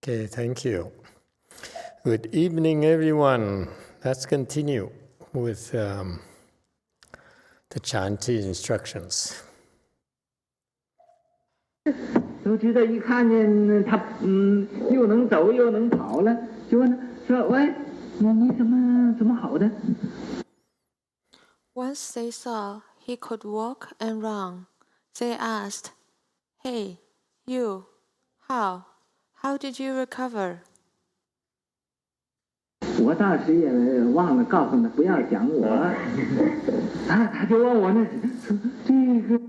Okay, thank you. Good evening, everyone. Let's continue with the chanting instructions. 都知道一看见他又能走又能跑了，就问他说：“喂，你怎么好的？” Once they saw he could walk and run, they asked, "Hey, you, how did you recover?" 我当时也忘了告诉他不要讲我，他就问我那说这个。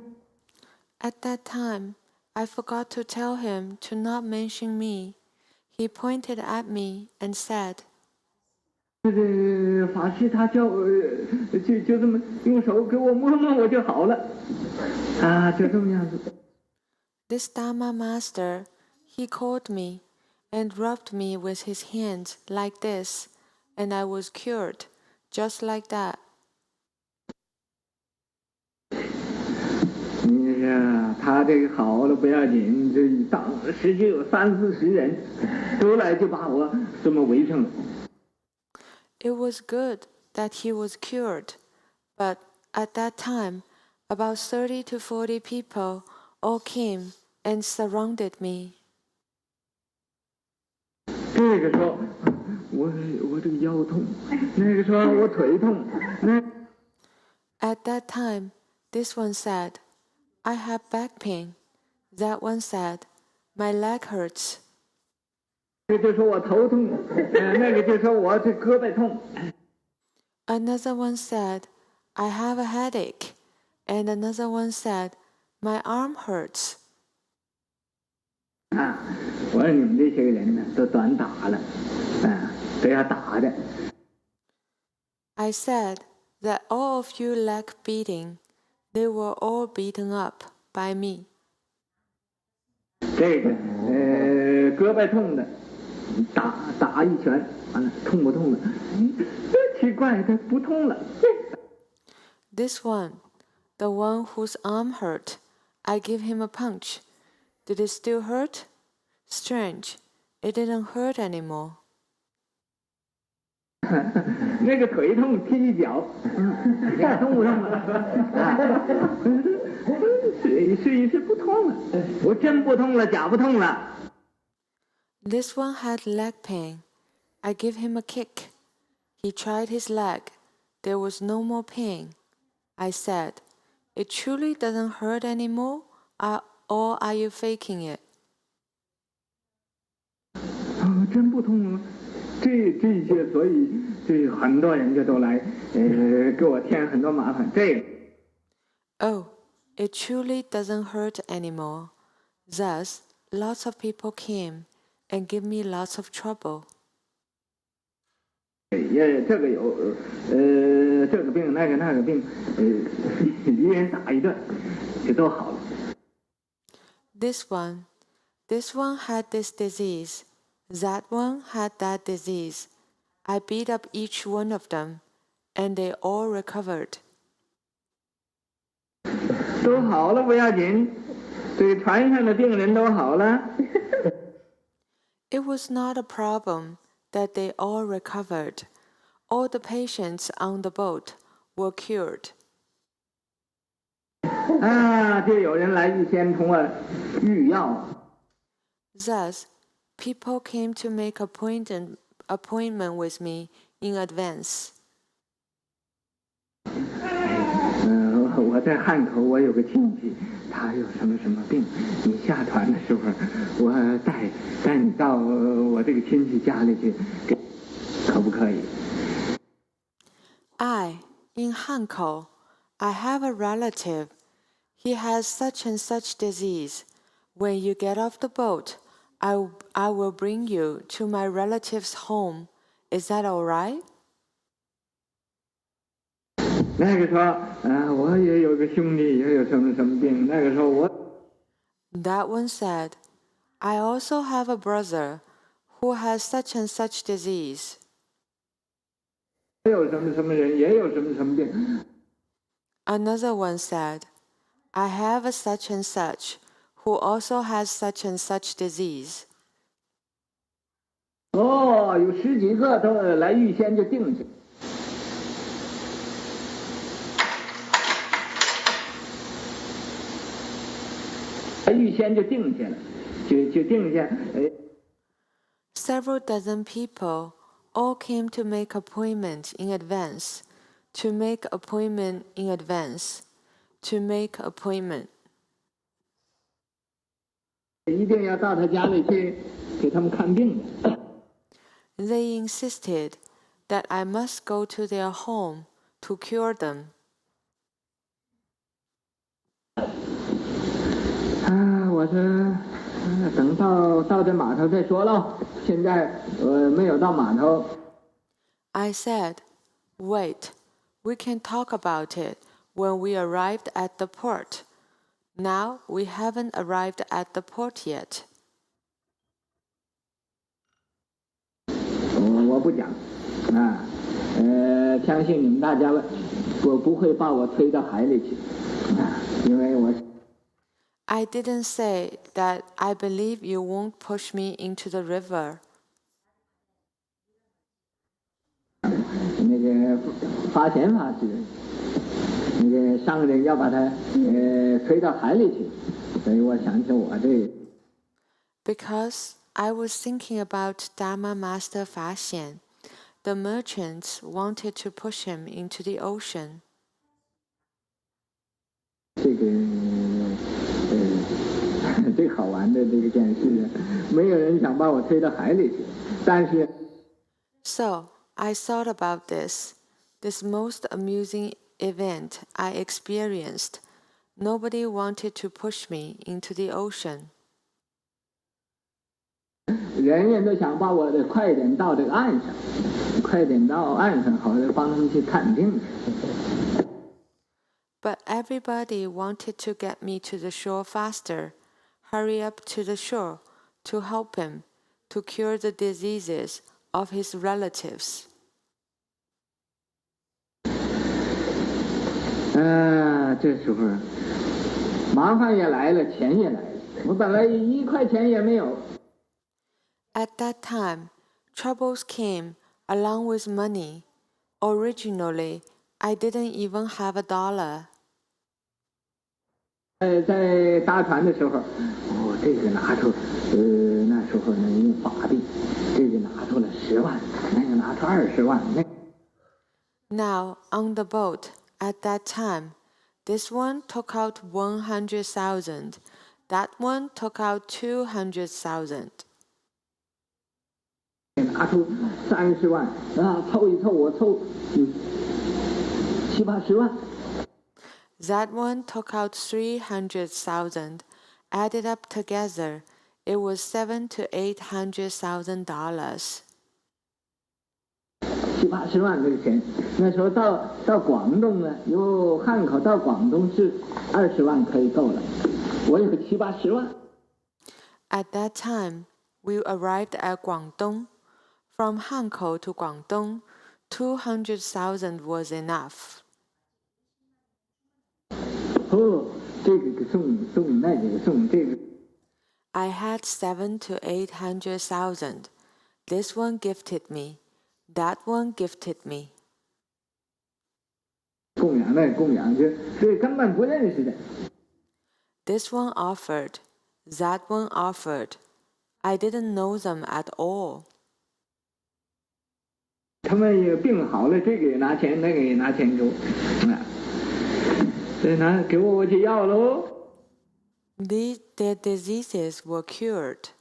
At that time, I forgot to tell him to not mention me. He pointed at me and said, 这个法师他叫我就这么用手给我摸摸我就好了，就这么样子。This Dharma master, he called me and rubbed me with his hands like this, and I was cured, just like that. 你说他这个好了不要紧，这当时就有30-40人都来就把我这么围上了。It was good that he was cured, but at that time, about 30 to 40 people all came and surrounded me. 这个说我这个腰痛，那个说我腿痛，那。At that time, this one said, "I have back pain." That one said, "My leg hurts." 这就说我头痛，那个就说我这胳膊痛。Another one said, "I have a headache." And another one said, "My arm hurts." 我说你们这些人呢，都短打了，都要打的。I said that all of you lack beating. They were all beaten up by me. 这个胳膊痛的，打一拳，完了痛不痛了？奇怪，他不痛了。This one, the one whose arm hurt, I give him a punch. Did it still hurt? Strange, it didn't hurt anymore. 那个腿痛踢一脚，痛不痛了？试一试不痛了，我真不痛了，假不痛了。This one had leg pain. I give him a kick. He tried his leg. There was no more pain. I said, "It truly doesn't hurt anymore, or are you faking it?" 真不痛了。这些，所以这很多人就都来，给我添很多麻烦。这个。Oh, it truly doesn't hurt anymore. Thus, lots of people came and give me lots of trouble. 也这个有，这个病那个病，一人打一顿，就都好了。This one had this disease. That one had that disease. I beat up each one of them, and they all recovered. 都好了不要紧，这个船上的病人都好了。It was not a problem that they all recovered. All the patients on the boat were cured. 就有人来预先同我预药。Thus, people came to make appointment with me in advance. 我在汉口，我有个亲戚，他有什么病，你下船的时候，我带你到我这个亲戚家里去，可不可以？ In Hankou, I have a relative. He has such and such disease. When you get off the boat, I will bring you to my relative's home. Is that all right? 那个说，我也有个兄弟，也有什么病。那个时候我。That one said, "I also have a brother who has such and such disease." 也有什么人，也有什么病。Another one said, "I have a such and such who also has such and such disease." 哦，有10几个都来预先就定下，预先就定下了，就定下。Several dozen people all came to make appointment in advance, to make appointment in advance, to make appointment. 一定要到他家里去给他们看病。They insisted that I must go to their home to cure them. 我说，等到这码头再说喽。现在没有到码头。I said, "Wait, we can talk about it when we arrived at the port. Now we haven't arrived at the port yet." 我不讲，相信你们大家，我不会把我推到海里去，因为我。I didn't say that I believe you won't push me into the river. 那个发钱法师，那个商人要把他推到海里去，所以我想起我这。Because I was thinking about Dharma Master Fa Xian. The merchants wanted to push him into the ocean. 这个最好玩的这件事，没有人想把我推到海里去，但是。So I thought about this most amusing event I experienced. Nobody wanted to push me into the ocean. 人人都想把我快点到这个岸上，快点到岸上，好帮他们去看病。But everybody wanted to get me to the shore faster, hurry up to the shore, to help him, to cure the diseases of his relatives. 这时候麻烦也来了，钱也来了，我本来1块钱也没有。At that time, troubles came along with money. Originally, I didn't even have $1. 在搭船的时候，这个拿出，那时候呢用法币，这个拿出了10万，那个拿出20万，那。Now, on the boat, at that time, this one took out 100,000, that one took out 200,000. 拿出30万凑一凑，我凑7、80万。That one took out 300,000. Added up together, it was $700,000 to $800,000. 7、80万这个钱，那时候到广东呢，由汉口到广东是20万可以够了，我有7、80万。At that time, we arrived at Guangdong. From Hankou to Guangdong, 200,000 was enough. 这个送那个送这个。I had 700,000 to 800,000. This one gifted me. That one gifted me. 供养，这根本不认识的。This one offered. That one offered. I didn't know them at all. 他们也病好了，这个也拿钱，那个也拿钱给我，这给我去要喽。Their diseases were cured.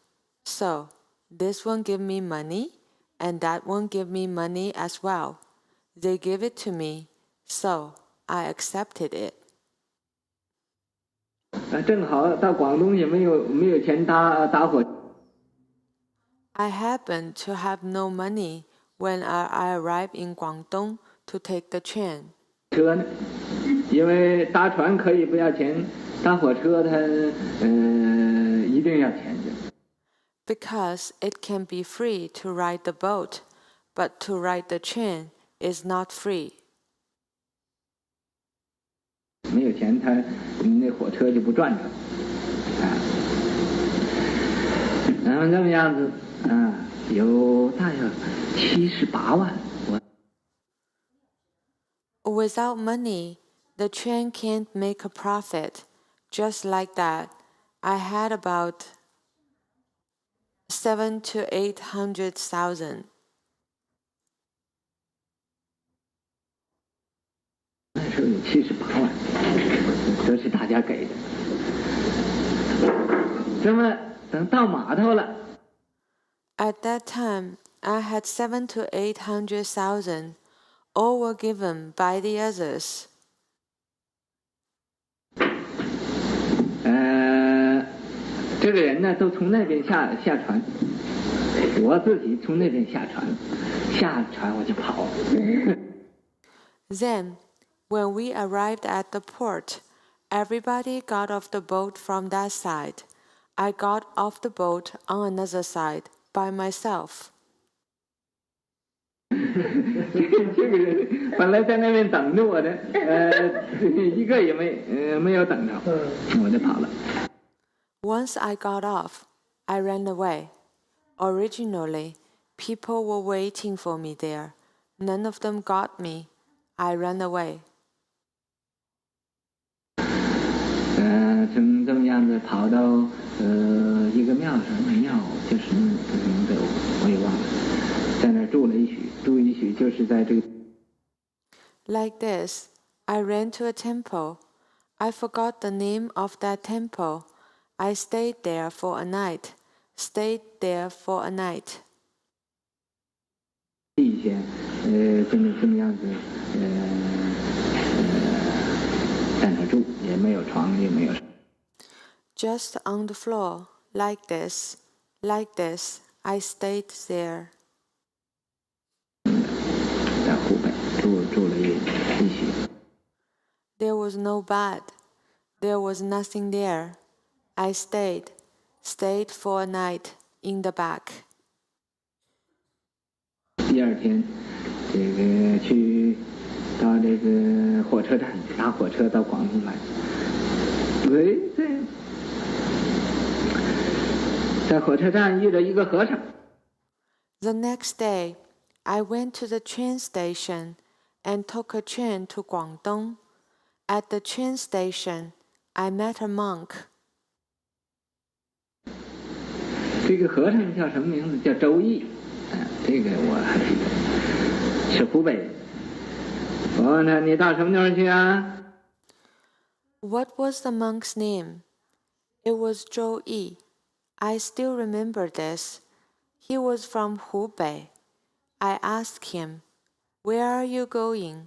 So, this one gave me money, and that one gave me money as well. They gave it to me, so I accepted it. 正好到广东也没有钱搭火。I happened to have no money when I arrived in Guangdong to take the train. 车呢，因为搭船可以不要钱，搭火车它一定要钱的。Because it can be free to ride the boat, but to ride the train is not free. 没有钱，那火车就不转转。然后这么样子有大约78万。Without money, the train can't make a profit. Just like that, I had about 700,000 to 800,000. 那时候有78万，都是大家给的。这么等到码头了。At that time, I had 700,000 to 800,000. All were given by the others. 这个人呢，都从那边下船，我自己从那边下船我就跑。Then, when we arrived at the port, everybody got off the boat from that side. I got off the boat on another side by myself. 这个人本来在那边等着我的，一个也没有等着，我就跑了。Once I got off, I ran away. Originally, people were waiting for me there. None of them got me. I ran away. 这么样子跑到一个庙上，庙就是名字我也忘了，在那儿住了一宿，就是在这个。Like this, I ran to a temple. I forgot the name of that temple. I stayed there for a night. Stayed there for a night. 地下，这么样子，在那住，也没有床，也没有。Just on the floor, like this, I stayed there. 在湖北住了一宿。There was no bed. There was nothing there. I stayed for a night in the back. 第二天，这个去到这个火车站搭火车到广东来。在火车站遇到一个和尚。The next day, I went to the train station and took a train to Guangdong. At the train station, I met a monk. 这个和尚叫什么名字？叫周易。这个我还记得，是湖北。我问他：“你到什么地方去啊？” What was the monk's name? It was Zhou Yi. I still remember this. He was from Hubei. I asked him, "Where are you going?"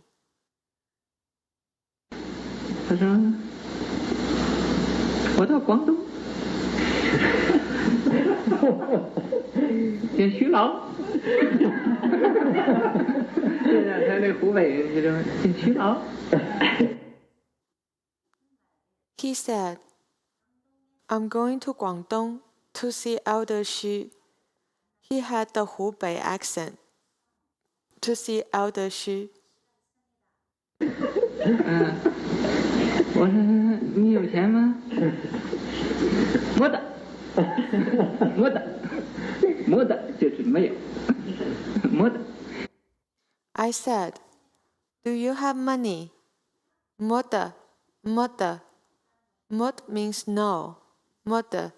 他说：“我到广东，见徐老。”现在他那湖北人就说见徐老。He said, "I'm going to Guangdong to see Elder Xu." He had the Hubei accent. To see Elder Xu. 我说你有钱吗？没得，就是没有，没得。I said, "Do you have money?" 没得。Mud means no. 没得。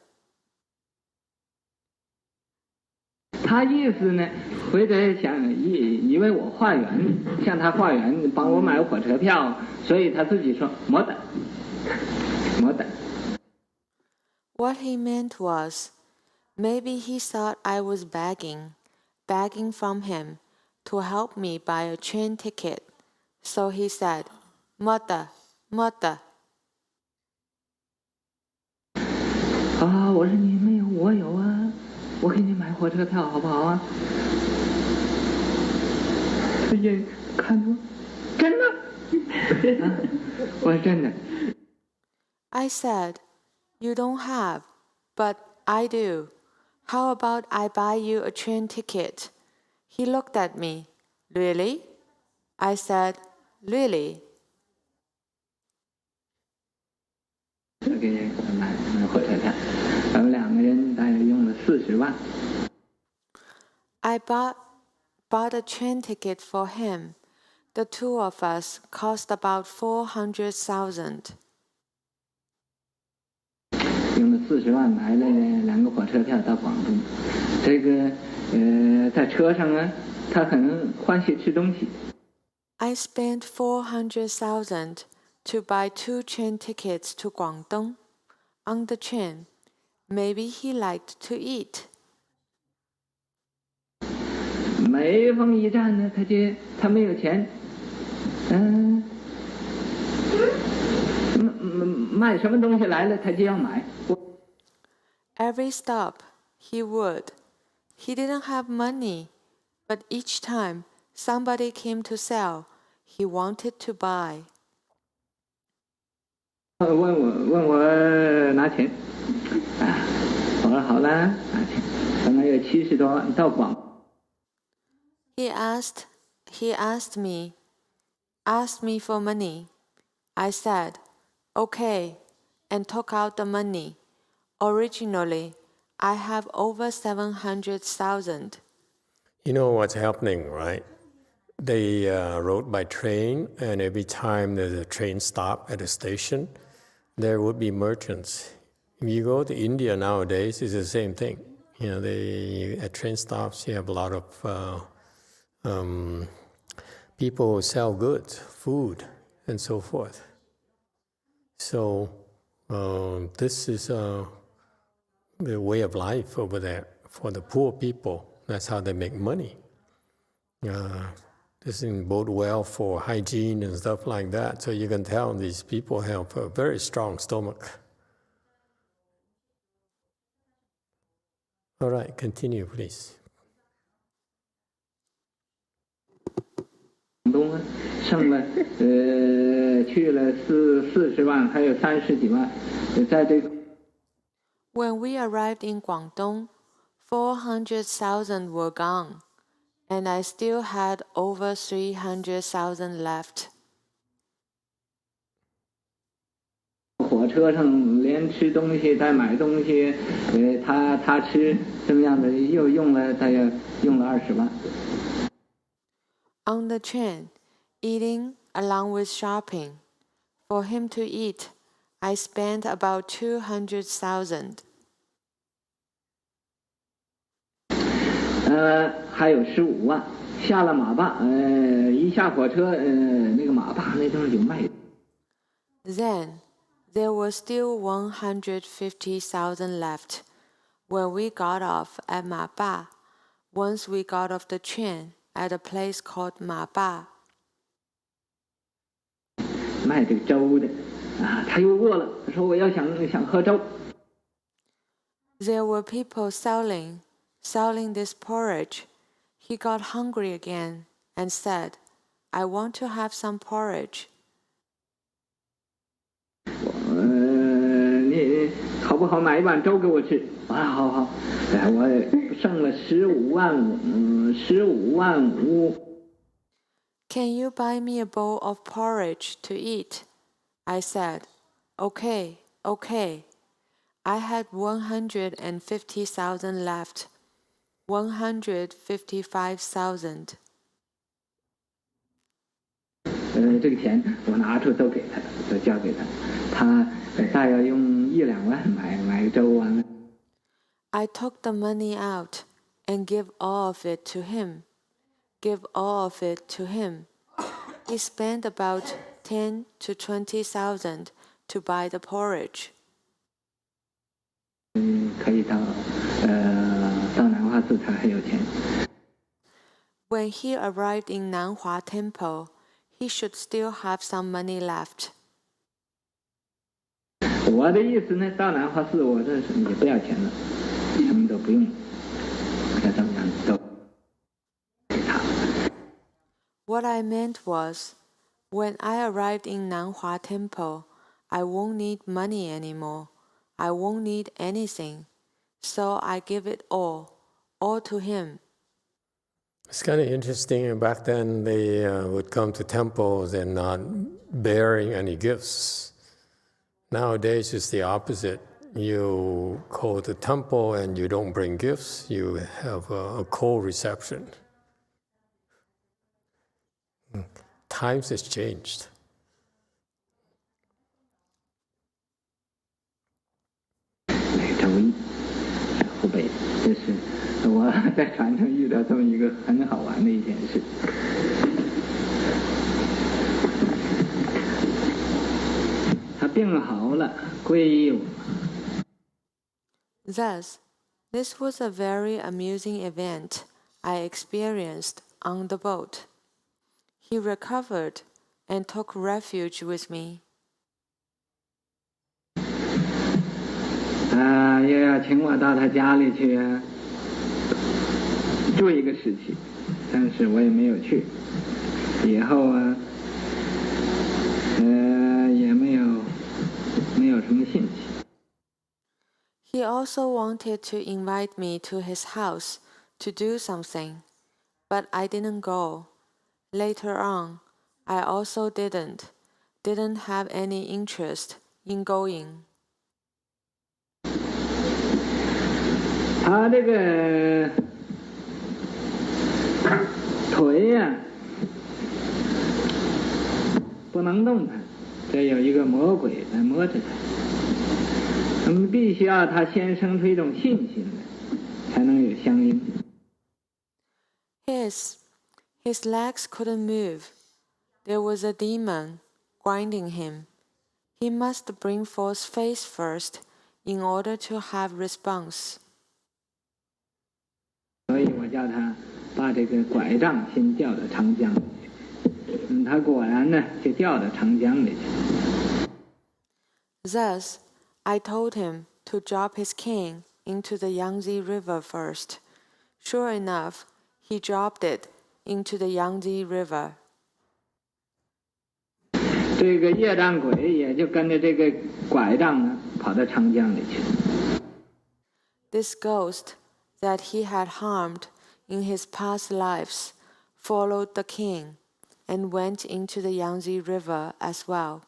他意思呢，回头想以为我化缘，向他化缘，帮我买火车票，所以他自己说没得。What he meant was, maybe he thought I was begging from him to help me buy a train ticket. So he said, 没得。我说你没有，我有啊，我给你买火车票好不好啊？他也看着，真的？我说真的。I said, "You don't have, but I do. How about I buy you a train ticket?" He looked at me. "Really?" I said, "Really?" 我给买火车票，我们2个人大约用了40万。I bought a train ticket for him. The two of us cost about 400,000. 用了40万买了2个火车票到广东。这个在车上啊，他很欢喜吃东西。I spent 400,000 to buy 2 train tickets to Guangdong. On the train, maybe he liked to eat. 每逢一站呢，他没有钱，卖什么东西来了，他就要买。Every stop, he would. He didn't have money, but each time somebody came to sell, he wanted to buy. 问我拿钱，我说好啦，拿钱。本来有70多万到广。He asked me for money. I said, okay, and took out the money. Originally, I have over 700,000. You know what's happening, right? They rode by train, and every time there's a train stop at a station, there would be merchants. If you go to India nowadays, it's the same thing. You know, at train stops, you have a lot of people who sell goods, food, and so forth. So this is the way of life over there for the poor people. That's how they make money. This doesn't bode well for hygiene and stuff like that. So you can tell these people have a very strong stomach. All right, continue, please. 广东啊，剩了去了40万，还有30几万，在这个。When we arrived in Guangdong, 400,000 were gone, and I still had over 300,000 left. 火车上连吃东西带买东西，他吃这么样的，又用了大约用了20万。On the train, eating along with shopping. For him to eat, I spent about 200,000. 还有15万。下了马坝，一下火车，那个马坝那地方有卖。Then, there was still 150,000 left. When we got off at Ma Ba, once we got off the train at a place called Ma Ba. 卖这个粥的，他又饿了，他说我要想喝粥。There were people selling this porridge. He got hungry again and said, I want to have some porridge. 你好不好买一碗粥给我吃？好，我剩了15万5。Can you buy me a bowl of porridge to eat? I said, okay. I had 150,000 left. 155,000. 这个钱我拿出都给他，都交给他，他大约用1、2万买个粥完了。I took the money out and give all of it to him. He spent about 10 to 20,000 to buy the porridge. 可以到南华寺，他还有钱。When he arrived in Nanhua Temple, he should still have some money left. 我的意思呢，到南华寺我这也不要钱了，什么都不用，这怎么样都给他。What I meant was, when I arrived in Nanhua Temple, I won't need money anymore. I won't need anything. So I give it all to him. It's kind of interesting. Back then, they would come to temples and not bearing any gifts. Nowadays, it's the opposite. you call the temple and you don't bring gifts, you have a cold reception. Times has changed. 周一湖北，这是我在船上遇到这么一个很好玩的一件事。他病好了，皈依我。Thus, this was a very amusing event I experienced on the boat. He recovered and took refuge with me. 又要请我到他家里去住一个时期，但是我也没有去。以后也没有什么兴趣。He also wanted to invite me to his house to do something, but I didn't go. Later on, I also didn't have any interest in going. 他这个腿呀，不能动弹，这有一个魔鬼在摸着他。我们必须要他先生出一种信心来，才能有相应。His legs couldn't move. There was a demon grinding him. He must bring forth faith first in order to have response. 所以我叫他把这个拐杖先吊到长江里去。他果然呢就掉到长江里去。Thus, I told him to drop his cane into the Yangtze River first. Sure enough, he dropped it into the Yangtze River. 这个业障鬼也就跟着这个拐杖呢跑到长江里去。This ghost that he had harmed in his past lives followed the king and went into the Yangtze River as well.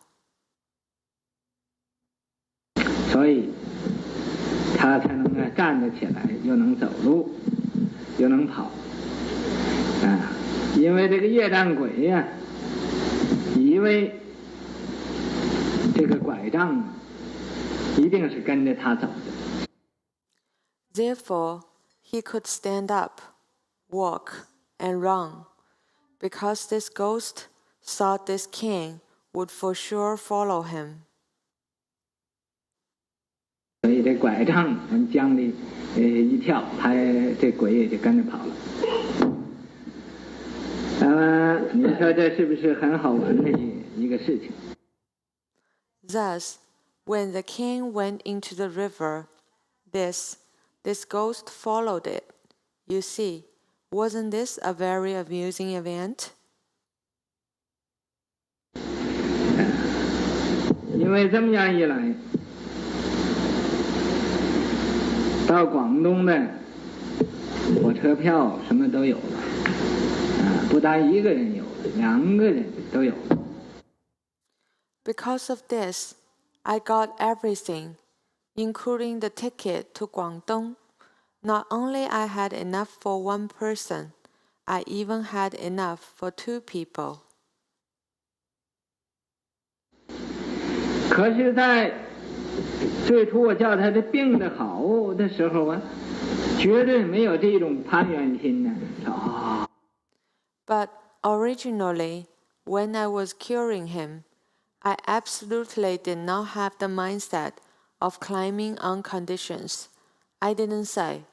所以他才能站得起来，又能走路，又能跑。因为这个业障鬼呀，以为这个拐杖一定是跟着他走的。Therefore, he could stand up, walk, and run, because this ghost thought this king would for sure follow him. 所以这拐杖往江里一跳，他这鬼也就跟着跑了。你说这是不是很好玩的一个事情？ Thus, when the king went into the river, this ghost followed it. You see, wasn't this a very amusing event? 因为这么样一来，到广东的火车票什么都有了，不但一个人有了，2个人都有了。Because of this, I got everything, including the ticket to Guangdong. Not only I had enough for one person, I even had enough for 2 people. 可是，在最初我叫他的病得好的时候绝对没有这种攀缘心呢。But originally, when I was curing him, I absolutely did not have the mindset of climbing on conditions. I didn't say,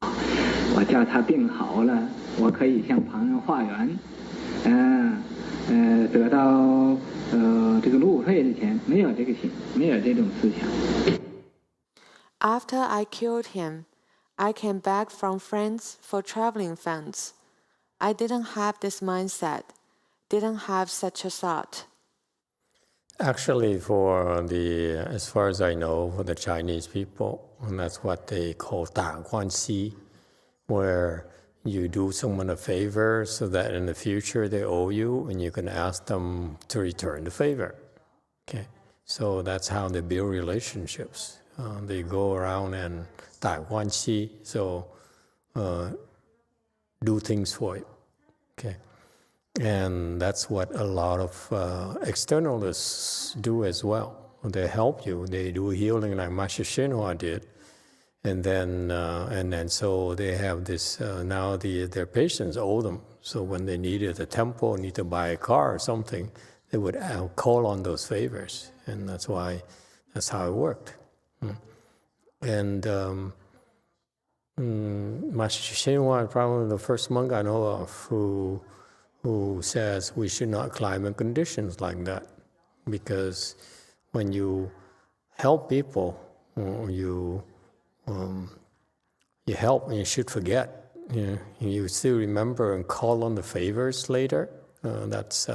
我叫他病好了，我可以向旁人化缘，得到这个路费的钱，没有这个心，没有这种思想。After I cured him, I can beg from friends for traveling funds. I didn't have this mindset, didn't have such a thought. Actually, as far as I know, for the Chinese people, and that's what they call 打关系, where you do someone a favor so that in the future they owe you and you can ask them to return the favor. Okay, So that's how they build relationships. They go around and 带关系, so do things for you. Okay, and that's what a lot of externalists do as well. They help you. They do healing like Master Shanghai did, and then so they have this. Now their patients owe them. So when they needed a temple, need to buy a car or something, they would call on those favors, and that's how it worked. And Master Shanghai is probably the first monk I know of who says we should not climb in conditions like that, because when you help people, you help and you should forget. You still remember and call on the favors later. That's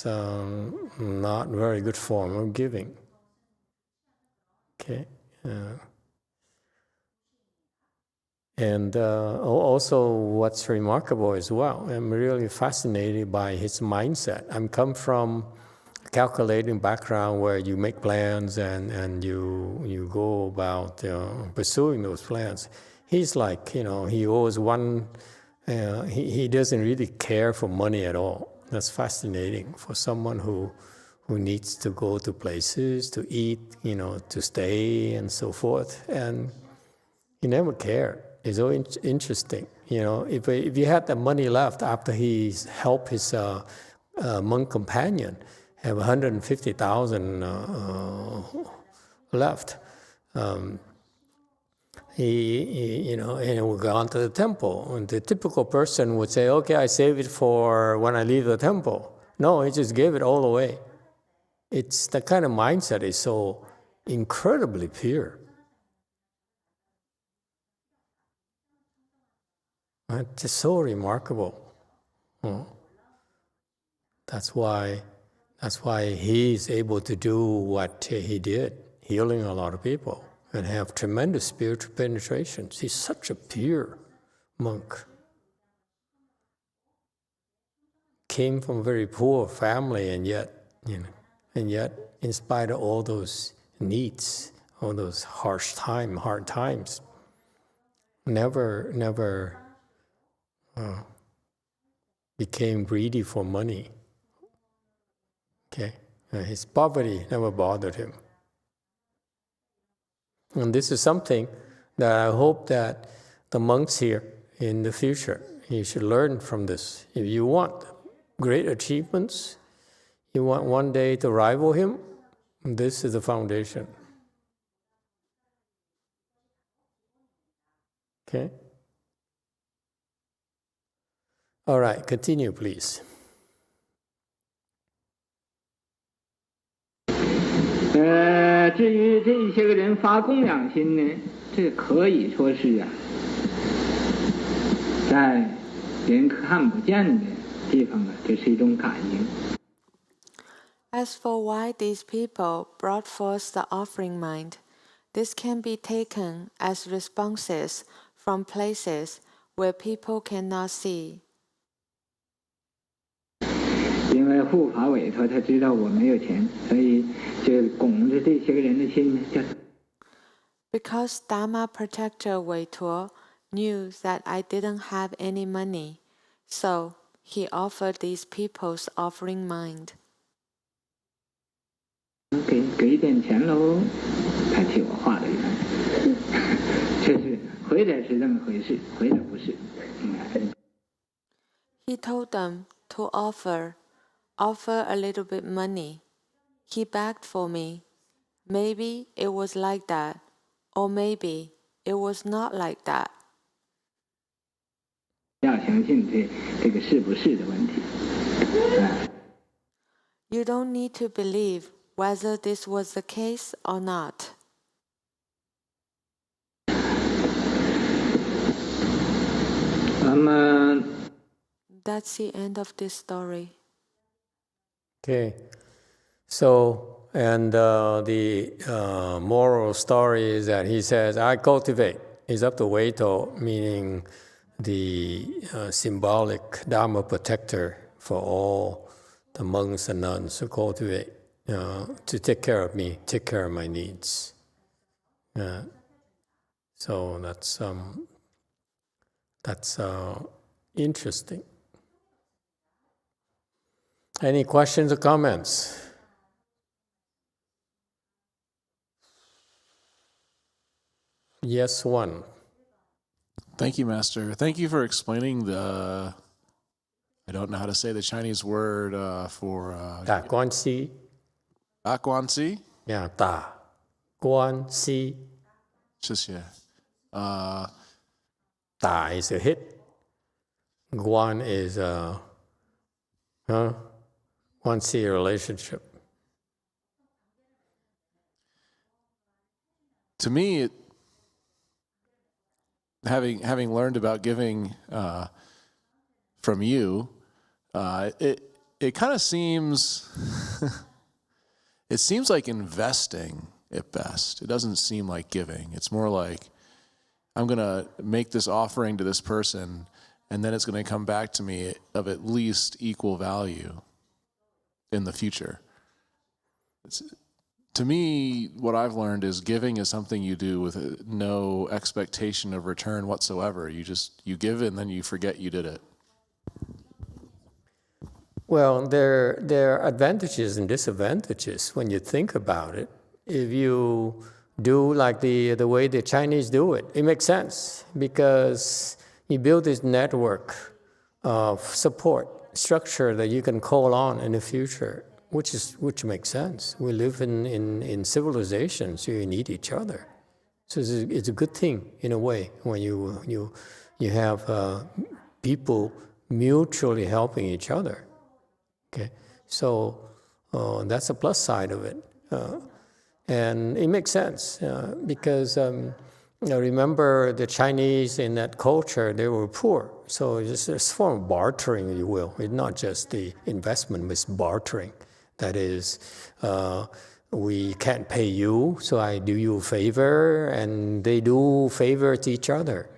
not a very good form of giving. Okay. And also what's remarkable as well, I'm really fascinated by his mindset. I'm come from a calculating background where you make plans and you go about pursuing those plans. He's like, he owes one, he doesn't really care for money at all. That's fascinating for someone who needs to go to places, to eat, to stay and so forth. And he never cared. It's so interesting. If he had the money left after he helped his monk companion have 150,000 left, he would go on to the temple. And the typical person would say, "Okay, I save it for when I leave the temple." No, he just gave it all away. It's the kind of mindset is so incredibly pure. It's just so remarkable. That's why he's able to do what he did, healing a lot of people and have tremendous spiritual penetrations. He's such a pure monk. Came from a very poor family, and yet, in spite of all those needs, all those hard times, never became greedy for money. Okay, his poverty never bothered him. And this is something that I hope that the monks here in the future, you should learn from this. If you want great achievements, you want one day to rival him, this is the foundation. Okay? All right, continue, please. 至于这一些个人发供养心呢，这可以说是在人看不见的地方这是一种感应。 As for why these people brought forth the offering mind, this can be taken as responses from places where people cannot see. 因为护法委托他知道我没有钱，所以就拱着这些个人的心呢，叫。 Because Dharma protector Weituo knew that I didn't have any money, so he offered these people's offering mind. 给点钱喽，他替我画了圆。这是回来是这么回事，回来不是。He told them to offer a little bit money. He begged for me. Maybe it was like that, or maybe it was not like that. 要相信这个是不是的问题。You don't need to believe whether this was the case or not. That's the end of this story. Okay, so, and the moral story is that he says, I cultivate. It's up to Weito, meaning the symbolic Dharma protector for all the monks and nuns who cultivate. to take care of me, take care of my needs. So that's interesting. Any questions or comments? Yes, one. Thank you, Master. Thank you for explaining the, I don't know how to say the Chinese word for... 打关系. Guanxi? Yeah, 打关系. 谢谢. 打 is a hit. Guan is a 关系 relationship. To me, having learned about giving from you, it kind of seems it seems like investing at best. It doesn't seem like giving. It's more like I'm going to make this offering to this person, and then it's going to come back to me of at least equal value in the future. To me, what I've learned is giving is something you do with no expectation of return whatsoever. You give and then you forget you did it. Well, there are advantages and disadvantages when you think about it. If you do like the way the Chinese do it, it makes sense because you build this network of support structure that you can call on in the future, which makes sense. We live in civilizations, so you need each other. So it's a good thing in a way when you have people mutually helping each other. Okay, so that's a plus side of it, and it makes sense because remember the Chinese in that culture, they were poor, so it's a form of bartering, if you will. It's not just the investment, it's bartering. That is, we can't pay you, so I do you a favor, and they do favor to each other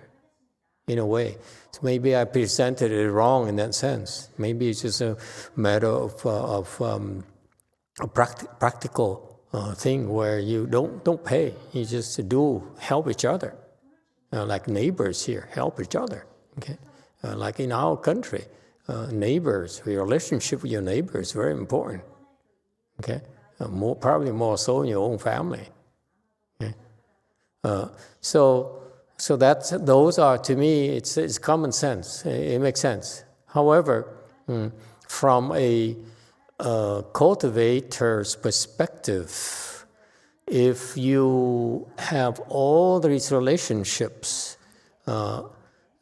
in a way. So maybe I presented it wrong in that sense. Maybe it's just a matter of a practical thing where you don't pay. You just do help each other, like neighbors here help each other. Okay, like in our country, neighbors, your relationship with your neighbor is very important. Okay, probably more so in your own family. Okay, so those are, to me, it's common sense. It makes sense. However, from a cultivator's perspective, if you have all these relationships,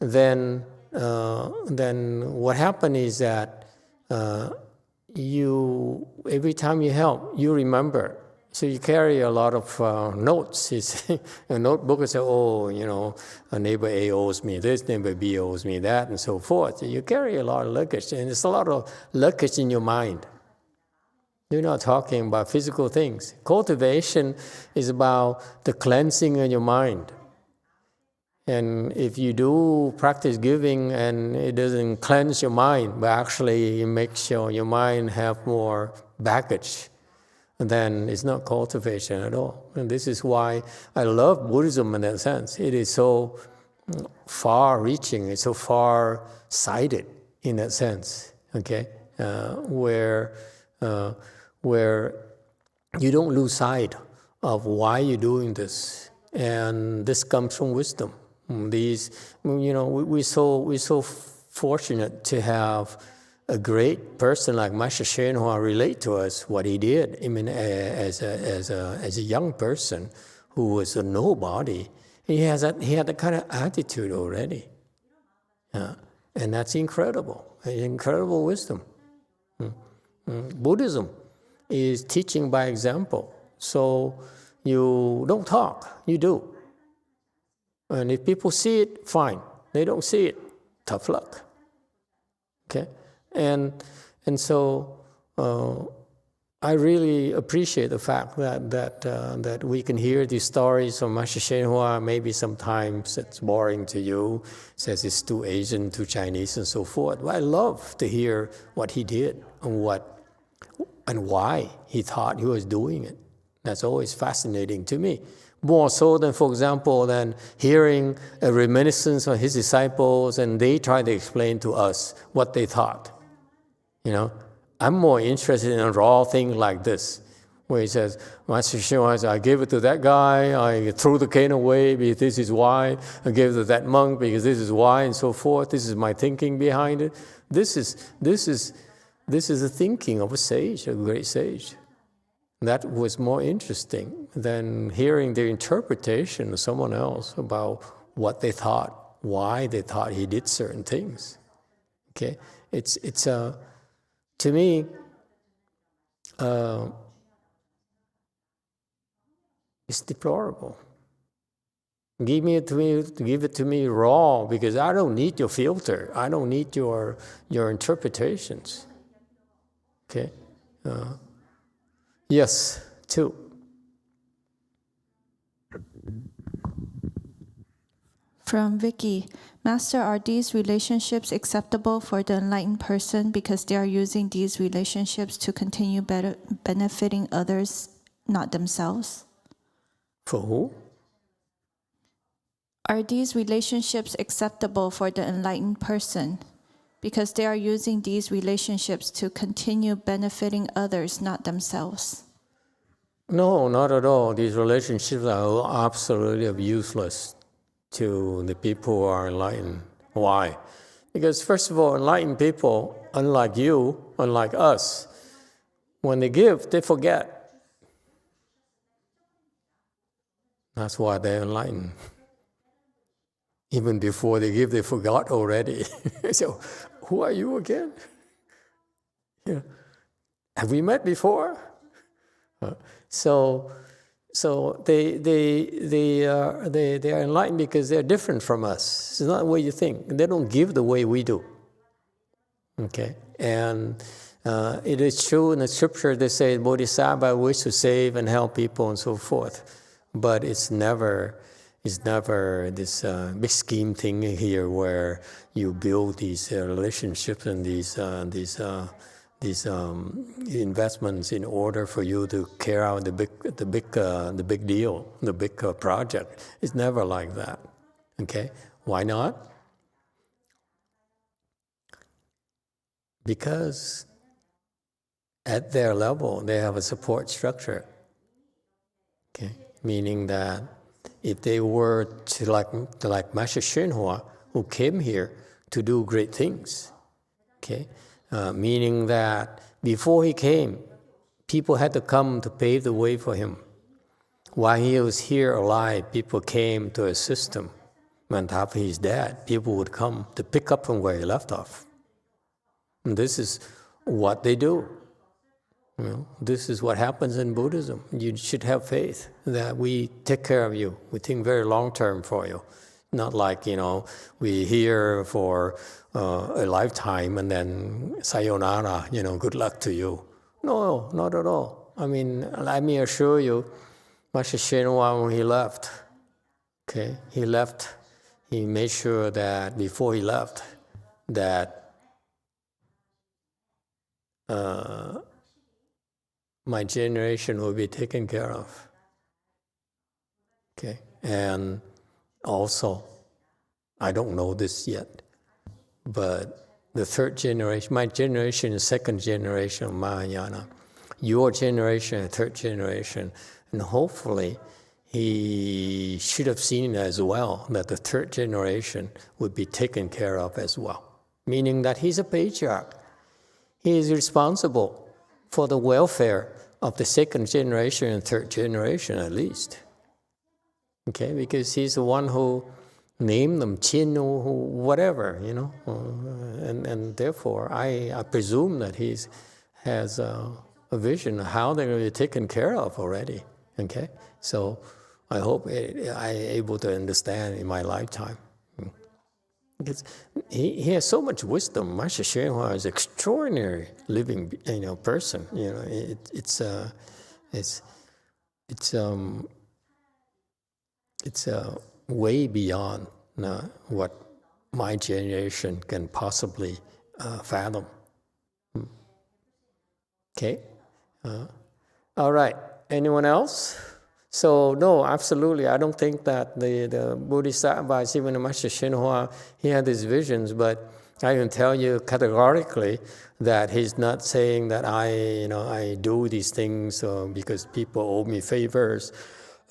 then what happens is that every time you help, you remember. So you carry a lot of notes. A notebook is, a neighbor A owes me this, neighbor B owes me that, and so forth. You carry a lot of luggage, and there's a lot of luggage in your mind. You're not talking about physical things. Cultivation is about the cleansing of your mind. And if you do practice giving and it doesn't cleanse your mind, but actually it makes your mind have more baggage, then it's not cultivation at all. And this is why I love Buddhism in that sense. It is so far-reaching, it's so far-sighted in that sense, okay? Where you don't lose sight of why you're doing this. And this comes from wisdom. We're so fortunate to have a great person like Master YongHua relate to us what he did. I mean, as a young person who was a nobody, he had that kind of attitude already, and that's incredible wisdom. Buddhism is teaching by example, so you don't talk, you do. And if people see it, fine. They don't see it, tough luck. Okay, and so I really appreciate the fact that we can hear these stories from Master YongHua. Maybe sometimes it's boring to you, says it's too Asian, too Chinese, and so forth. But I love to hear what he did and what and why he thought he was doing it. That's always fascinating to me. More so than, for example, than hearing a reminiscence of his disciples and they try to explain to us what they thought. I'm more interested in a raw thing like this, where he says, Master Shenhua says, I gave it to that guy, I threw the cane away because this is why, I gave it to that monk because this is why, and so forth. This is my thinking behind it. This is the thinking of a sage, a great sage. That was more interesting than hearing the interpretation of someone else about what they thought, why they thought he did certain things. Okay, it's to me, it's deplorable. Give it to me raw, because I don't need your filter. I don't need your interpretations. Okay. Yes, two. From Vicky, Master, are these relationships acceptable for the enlightened person because they are using these relationships to continue benefiting others, not themselves? For who? Are these relationships acceptable for the enlightened person because they are using these relationships to continue benefiting others, not themselves? No, not at all. These relationships are absolutely useless to the people who are enlightened. Why? Because first of all, enlightened people, unlike you, unlike us, when they give, they forget. That's why they're enlightened. Even before they give, they forgot already. So, who are you again? Have we met before? So they are enlightened because they're different from us. It's not the way you think. They don't give the way we do. Okay, and it is true in the scripture they say Bodhisattva wish to save and help people and so forth, but it's never this big scheme thing here where you build these relationships and these investments in order for you to carry out the big deal, the big project. It's never like that. Okay, why not? Because at their level they have a support structure. Okay, meaning that if they were to like Master Shenhua, who came here to do great things, okay, meaning that before he came, people had to come to pave the way for him. While he was here alive, people came to assist him. When after he's dead, people would come to pick up from where he left off. And this is what they do. This is what happens in Buddhism. You should have faith that we take care of you. We think very long term for you. Not like, we here for a lifetime and then sayonara, good luck to you. No, not at all. I mean, let me assure you, Master Shenhua, when he left, okay, he made sure that before he left, that my generation will be taken care of. Okay, and also, I don't know this yet, but the third generation, my generation is second generation of Mahayana, your generation is third generation, and hopefully he should have seen as well that the third generation would be taken care of as well, meaning that he's a patriarch. He is responsible for the welfare of the second generation and third generation at least. Okay, because he's the one who named them, Qin, or whatever, and therefore I presume that he has a vision of how they're going to be taken care of already. Okay, so I hope I'm able to understand in my lifetime. Because he has so much wisdom. Master Shenhua is an extraordinary living, person. It's way beyond what my generation can possibly fathom. Okay, All right. Anyone else? So no, absolutely. I don't think that the Bodhisattva, even Master Xinhua, he had these visions, but I can tell you categorically that he's not saying that I do these things because people owe me favors,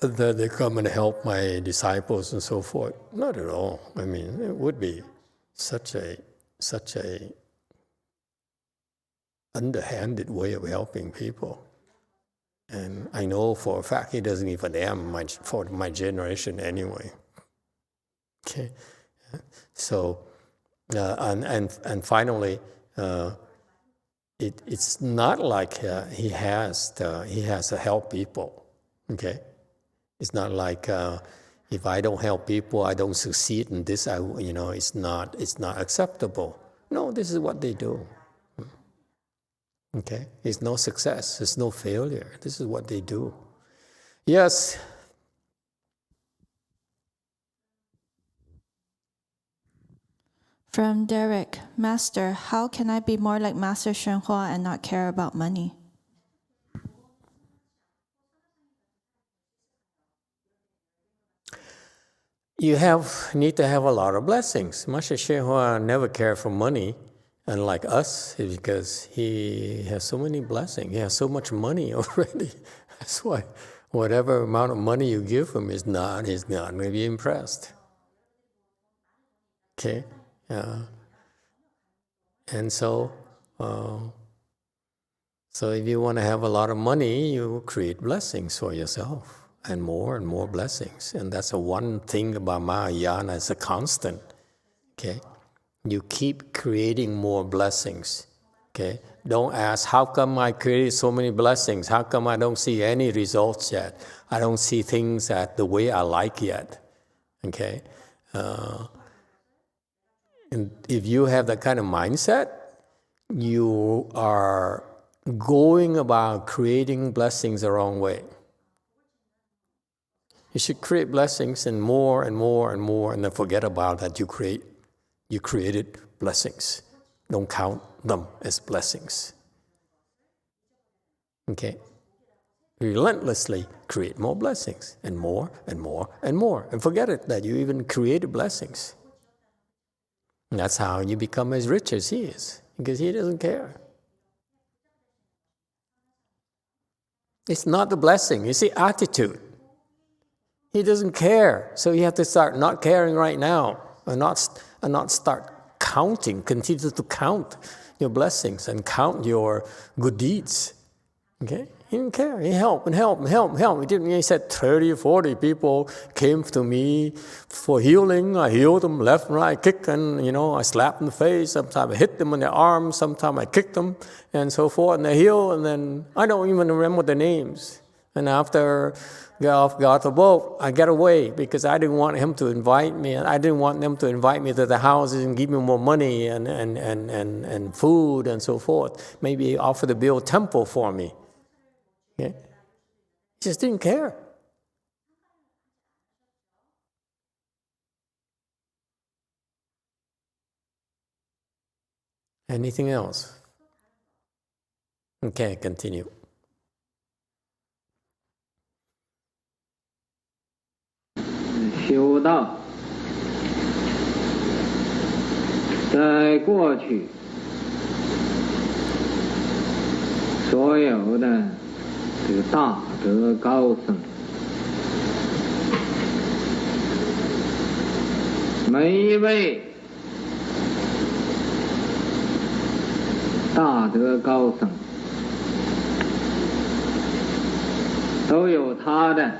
that they come and help my disciples and so forth. Not at all. I mean, it would be such a underhanded way of helping people. And I know for a fact he doesn't give a damn for my generation anyway. Okay, so and finally, it's not like he has to help people. Okay, it's not like if I don't help people, I don't succeed in this. It's not acceptable. No, this is what they do. Okay, it's no success, it's no failure. This is what they do. Yes. From Derek, Master, how can I be more like Master Shenhua and not care about money? You need to have a lot of blessings. Master Shenhua never cared for money. Unlike us, because he has so many blessings. He has so much money already. That's why whatever amount of money you give him he's not going to be impressed. Okay? And so if you want to have a lot of money, you create blessings for yourself and more blessings. And that's the one thing about Mahayana, it's a constant. Okay? You keep creating more blessings, okay? Don't ask, how come I created so many blessings? How come I don't see any results yet? I don't see things the way I like yet, okay? And if you have that kind of mindset, you are going about creating blessings the wrong way. You should create blessings and more, and then forget about that you created blessings. Don't count them as blessings. Okay? Relentlessly create more blessings and more. And forget it that you even created blessings. And that's how you become as rich as he is, because he doesn't care. It's not the blessing, it's the attitude. He doesn't care, so you have to start not caring right now, and not start counting, continue to count your blessings and count your good deeds. Okay? He didn't care. He helped. He said 30 or 40 people came to me for healing. I healed them left and right, kicked and, I slapped in the face. Sometimes I hit them in their arms. Sometimes I kicked them and so forth. And they heal, and then I don't even remember their names. And after got off the boat, I got away because I didn't want him to invite me. I didn't want them to invite me to the houses and give me more money and food and so forth. Maybe offer to build a temple for me. Okay? He just didn't care. Anything else? Okay, continue. 修道在过去所有的这个大德高僧，每一位大德高僧都有他的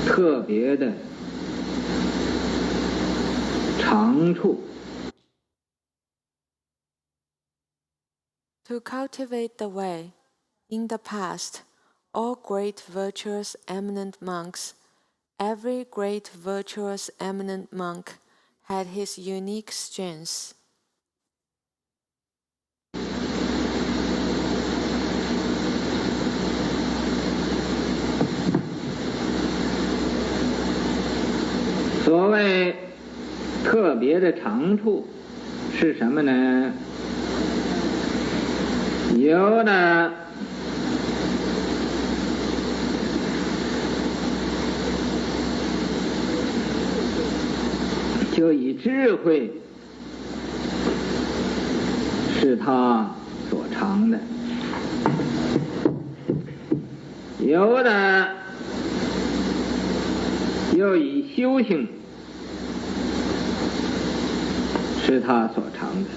特别的长处。 To cultivate the way, in the past, all great virtuous eminent monks, every great virtuous eminent monk had his unique strengths. So 谓特别的长处，是什么呢？有的就以智慧是他所长的，有的又以修行是他所长的。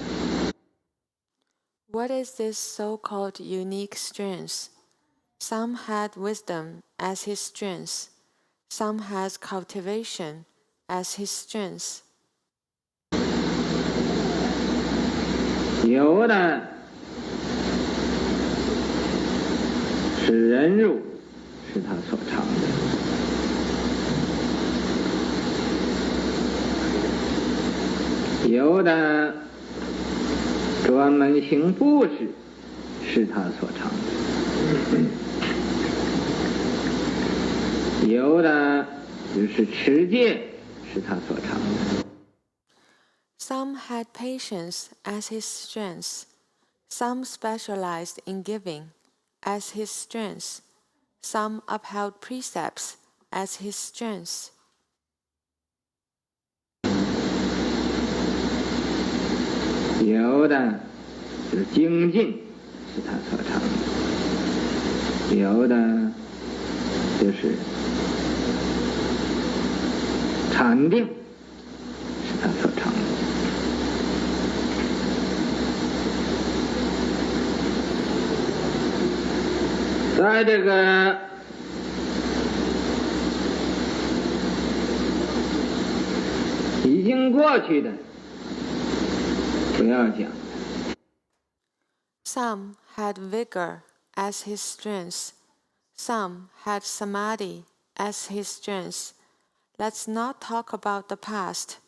What is this so-called unique strength? Some had wisdom as his strength. Some has cultivation as his strength. 有的是忍辱，是他所长的；有的专门行布施，是他所长的；有的就是持戒，是他所长的。Some had patience as his strength. Some specialized in giving as his strength. Some upheld precepts as his strength. 有的是精进，是他所长的；有的就是禅定，是他所长的。在这个已经过去的，不要讲。Some had vigor as his strength. Some had samadhi as his strength. Let's not talk about the past.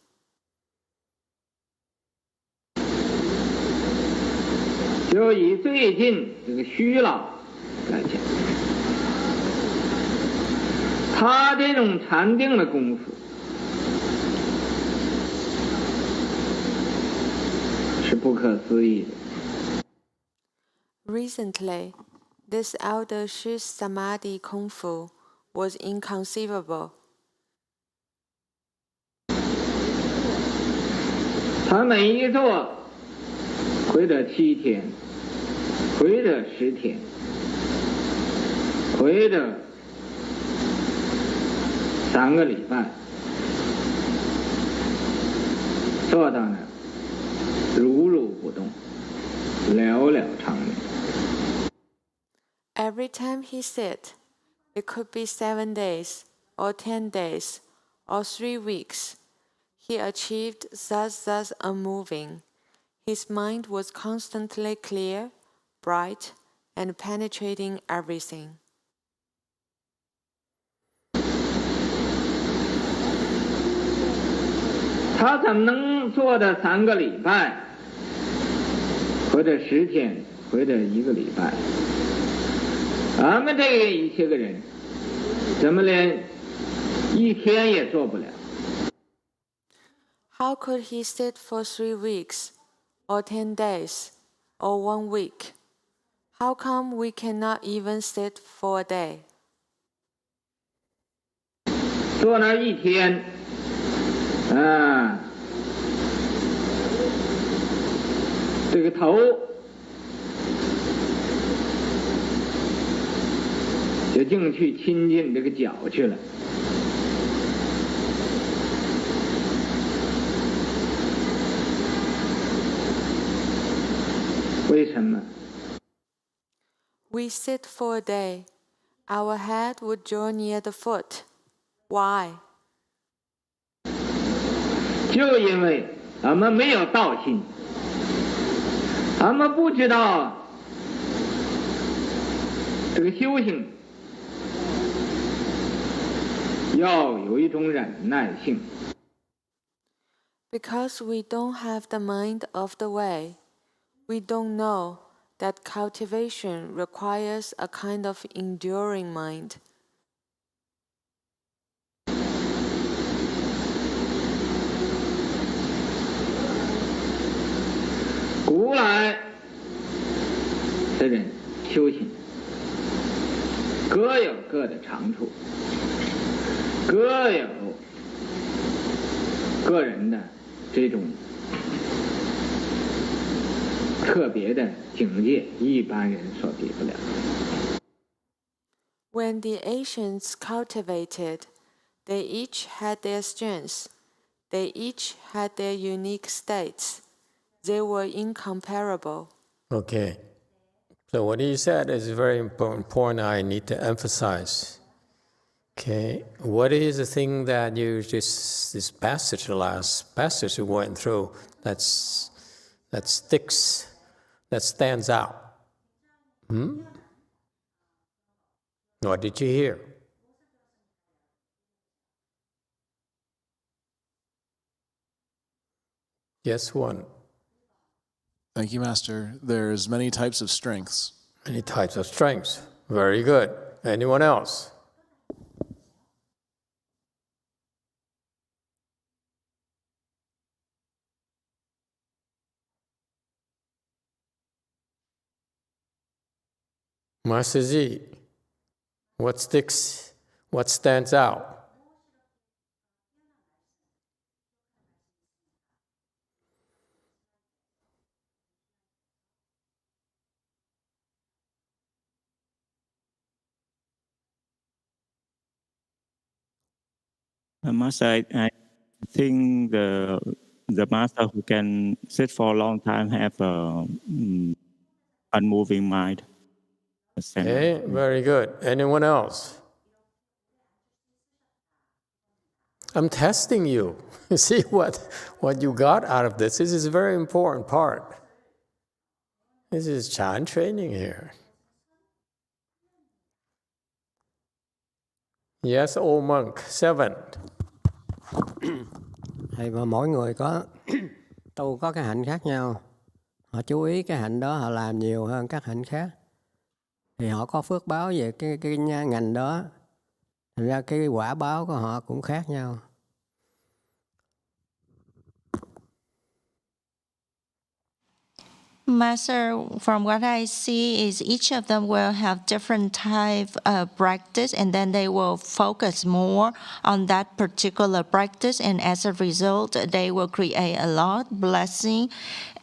就以最近这个虚老来讲，他这种禅定的功夫是不可思议的。Recently, this elder Shi's samadhi kung fu was inconceivable. 他每一坐回着7天，回着10天，回着3个礼拜，坐到那儿如如不动，了了长眠。Every time he sit, it could be 7 days, or 10 days, or 3 weeks, he achieved thus unmoving. His mind was constantly clear, bright, and penetrating everything. 他怎么能做的3个礼拜，或者10天，或者1个礼拜？俺们这一些个人，怎么连1天也做不了？ How could he sit for 3 weeks, or 10 days, or 1 week? How come we cannot even sit for a day? 坐那1天，这个头就净去亲近这个脚去了。为什么？ We sit for a day. Our head would draw near the foot. Why? 就因为俺们没有道心，俺们不知道这个修行要有一种忍耐性。 Because we don't have the mind of the way, we don't know that cultivation requires a kind of enduring mind. 无来的人修行各有各的长处，各有个人的这种特别的境界，一般人所比不了。 When the ancients cultivated, they each had their strengths. They each had their unique states. They were incomparable. Okay. So what he said is very important. I need to emphasize. Okay. What is the thing that you just, this passage, the last passage we went through, that sticks, that stands out? What did you hear? Yes, one. Thank you, Master. There's many types of strengths. Many types of strengths. Very good. Anyone else? Master Z, what sticks, what stands out? Master, I think the master who can sit for a long time have a unmoving mind. Okay, very good. Anyone else? I'm testing you. See what you got out of this. This is a very important part. This is Chan training here. Yes, old monk, 7. Thầy, và mỗi người có tu có cái hạnh khác nhau. Họ chú ý cái hạnh đó, họ làm nhiều hơn các hạnh khác. Thì họ có phước báo về cái ngành đó. Thành ra cái quả báo của họ cũng khác nhau. Master, from what I see is each of them will have different type of practice, and then they will focus more on that particular practice, and as a result, they will create a lot blessing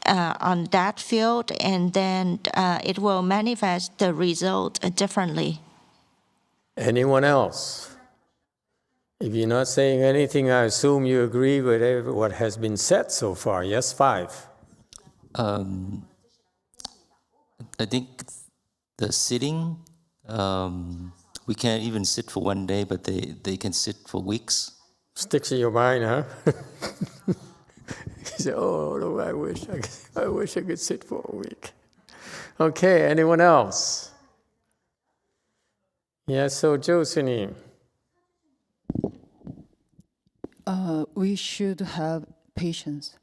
on that field, and then it will manifest the result differently. Anyone else? If you're not saying anything, I assume you agree with what has been said so far. Yes, 5. I think the sitting, we can't even sit for one day, but they can sit for weeks. Sticks in your mind, huh? You say, oh, no, I wish I could sit for a week. Okay, anyone else? Yes, so Josini. We should have patience.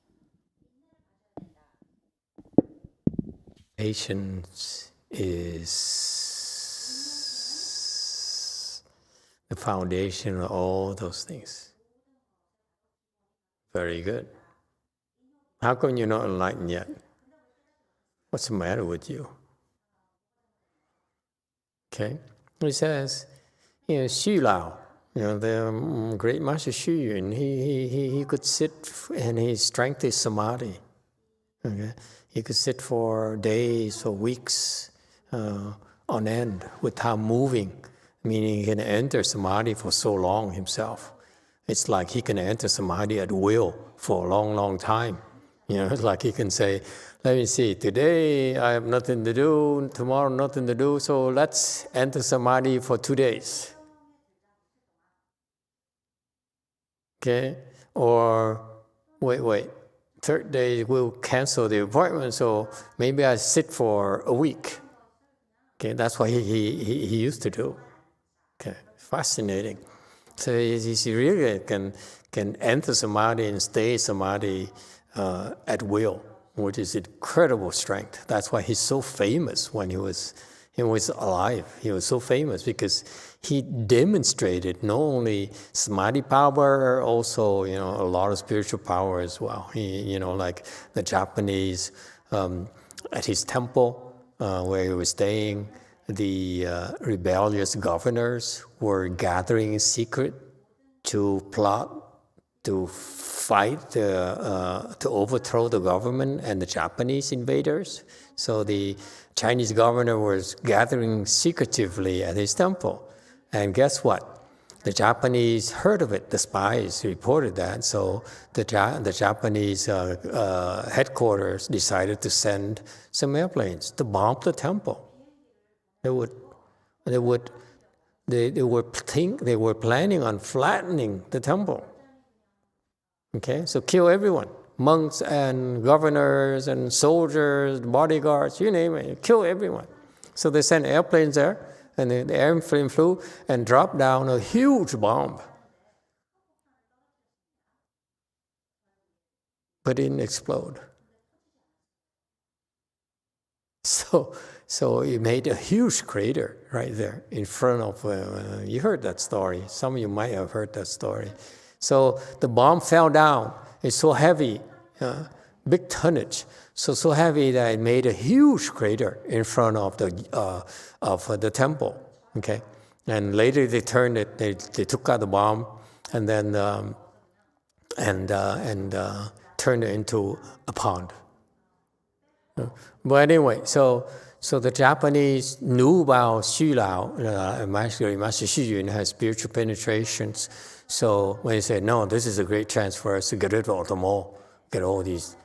Patience is the foundation of all those things. Very good. How come you're not enlightened yet? What's the matter with you? Okay. He says, Xu Lao, the great master Xu Yun, he could sit and his strength is samadhi. Okay. He could sit for days or weeks on end without moving, meaning he can enter samadhi for so long himself. It's like he can enter samadhi at will for a long, long time. It's like he can say, let me see, today I have nothing to do, tomorrow nothing to do, so let's enter samadhi for 2 days. Okay? Or, wait. Third day we'll cancel the appointment, so maybe I sit for a week. Okay, that's what he used to do. Okay, fascinating. So he really can enter samadhi and stay samadhi at will, which is incredible strength. That's why he's so famous when he was alive. He was so famous because he demonstrated not only samadhi power, also a lot of spiritual power as well. He, like the Japanese at his temple where he was staying, the rebellious governors were gathering in secret to plot, to fight, to overthrow the government and the Japanese invaders. So the Chinese governor was gathering secretively at his temple. And guess what? The Japanese heard of it. The spies reported that. So the Japanese headquarters decided to send some airplanes to bomb the temple. They were planning on flattening the temple. Okay, so kill everyone, monks and governors and soldiers, bodyguards, you name it, kill everyone. So they sent airplanes there, and the airplane flew and dropped down a huge bomb. But it didn't explode. So it made a huge crater right there in front of, you heard that story. Some of you might have heard that story. So the bomb fell down. It's so heavy, big tonnage, so heavy that it made a huge crater in front of the temple. Okay, and later they turned it. They took out the bomb and then turned it into a pond. But anyway, so the Japanese knew about Xu Lao, Master Xu Yun has spiritual penetrations. So when they said, no, this is a great chance for us to get rid of them all, get all these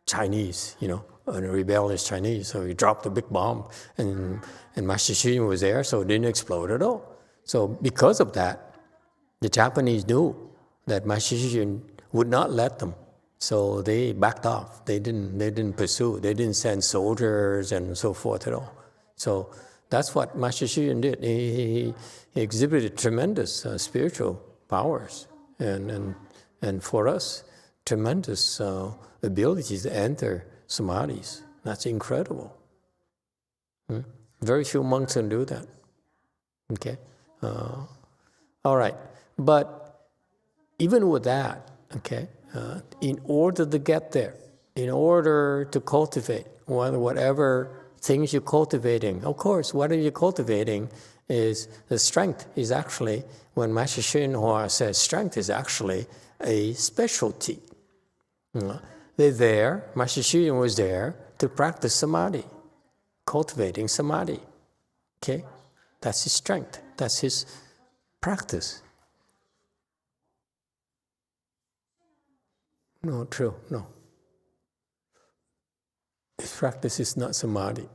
Chinese, rebellious Chinese. So we dropped a big bomb, and Master Xu Yun was there, so it didn't explode at all. So because of that, the Japanese knew that Master Xu Yun would not let them. So they backed off. They didn't pursue. They didn't send soldiers and so forth at all. So that's what Master Xu Yun did. He exhibited tremendous spiritual powers, and for us, tremendous abilities to enter samadhis. That's incredible. Very few monks can do that. Okay, all right. But even with that, okay. In order to get there, in order to cultivate whatever things you're cultivating, of course, whatever you're cultivating is the strength is actually, when Master YongHua says strength is actually a specialty. They're there, Master Xu Yun was there to practice samadhi, cultivating samadhi. Okay? That's his strength, that's his practice. No, true, no. His practice is not samadhi.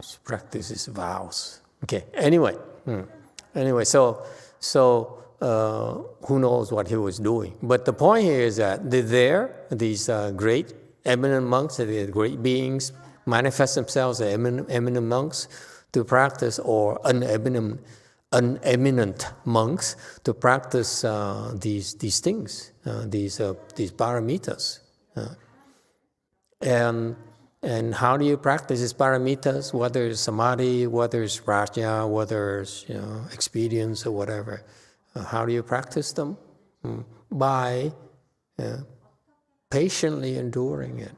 His practice is vows. Okay, anyway, so who knows what he was doing. But the point here is that these great eminent monks, the great beings manifest themselves as eminent monks to practice, or uneminent monks to practice these things, these paramitas. And how do you practice these paramitas? Whether it's samadhi, whether it's prajna, whether it's experience or whatever. How do you practice them? By patiently enduring it.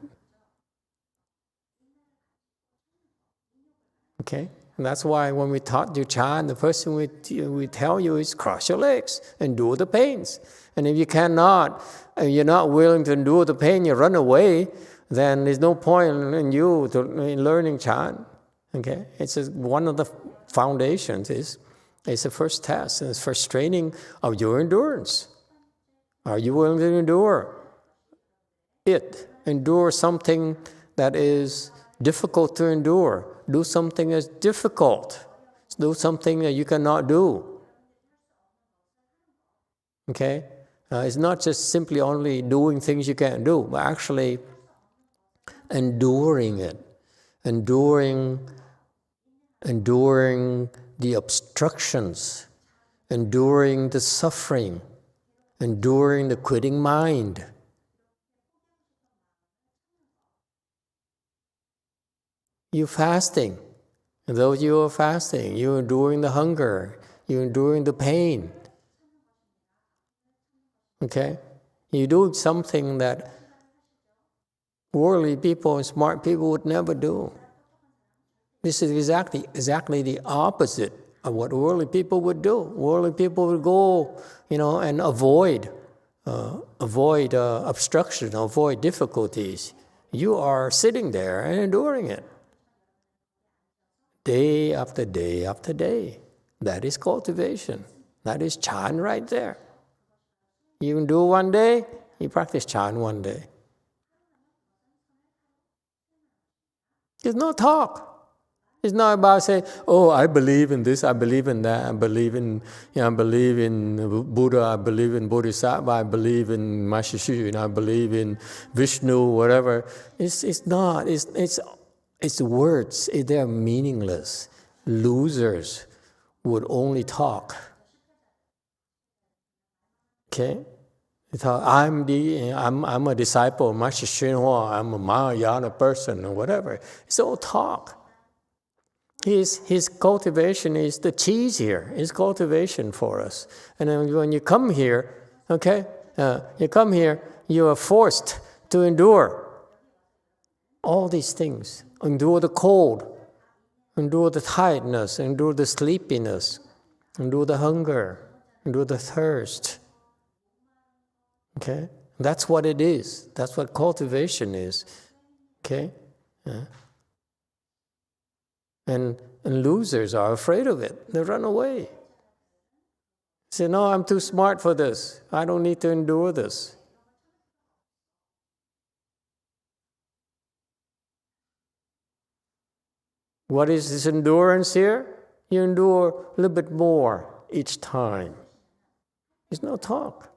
Okay? And that's why when we taught you Chan, the first thing we tell you is cross your legs, endure the pains. And if you cannot, you're not willing to endure the pain, you run away, then there's no point in you in learning Chan. Okay? It's one of the foundations. It's the first test, and it's first training of your endurance. Are you willing to endure it? Endure something that is difficult to endure. Do something that's difficult. Do something that you cannot do. Okay? It's not just simply only doing things you can't do, but actually enduring it. Enduring the obstructions. Enduring the suffering. Enduring the quitting mind. You're fasting. And though you are fasting, you're enduring the hunger, you're enduring the pain. Okay? You do something that worldly people and smart people would never do. This is exactly the opposite of what worldly people would do. Worldly people would go, and avoid obstruction, avoid difficulties. You are sitting there and enduring it. Day after day after day. That is cultivation. That is Chan right there. You can do one day, you practice Chan one day. There's no talk. It's not about saying, "Oh, I believe in this, I believe in that, I believe in Buddha, I believe in Bodhisattva, I believe in Master Hsu, and I believe in Vishnu," whatever. It's not. It's words. They're meaningless. Losers would only talk. Okay? I'm a disciple of Master Hsu, I'm a Mahayana person, or whatever. It's all talk. His cultivation is the cheese here. His cultivation for us. And then when you come here, you are forced to endure all these things. Endure the cold, endure the tiredness, endure the sleepiness, endure the hunger, endure the thirst. Okay? That's what it is. That's what cultivation is. Okay? And losers are afraid of it. They run away. Say, "No, I'm too smart for this. I don't need to endure this." What is this endurance here? You endure a little bit more each time. There's no talk.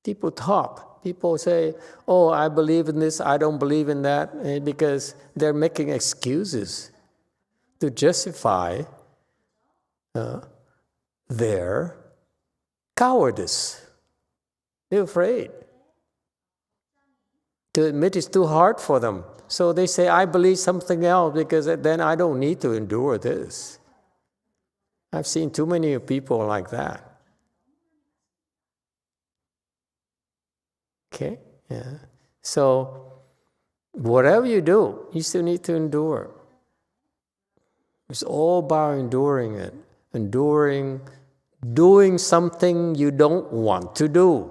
People talk. People say, "Oh, I believe in this, I don't believe in that," because they're making excuses to justify their cowardice. They're afraid to admit it's too hard for them. So they say, "I believe something else because then I don't need to endure this." I've seen too many people like that. Okay? Yeah. So whatever you do, you still need to endure. It's all about enduring it. Enduring, doing something you don't want to do.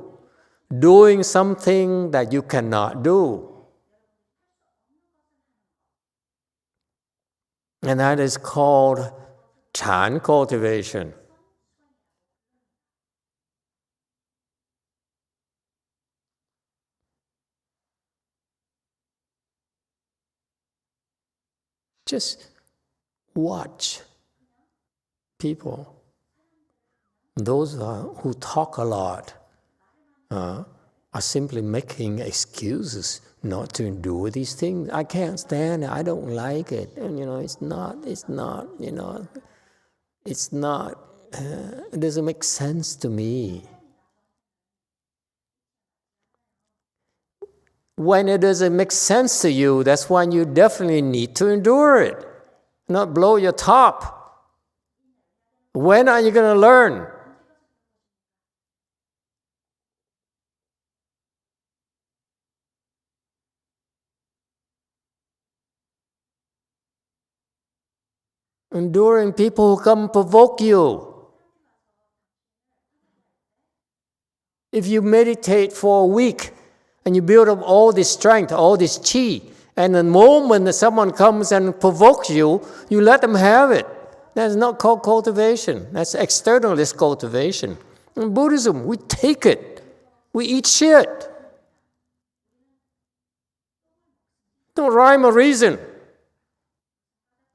Doing something that you cannot do. And that is called Chan cultivation. Just watch people. Those who talk a lot are simply making excuses not to endure these things. I can't stand it. I don't like it. And it doesn't make sense to me. When it doesn't make sense to you, that's when you definitely need to endure it, not blow your top. When are you going to learn? Enduring people who come provoke you. If you meditate for a week and you build up all this strength, all this chi, and the moment that someone comes and provokes you, you let them have it. That's not called cultivation. That's externalist cultivation. In Buddhism, we take it. We eat shit. No rhyme or reason.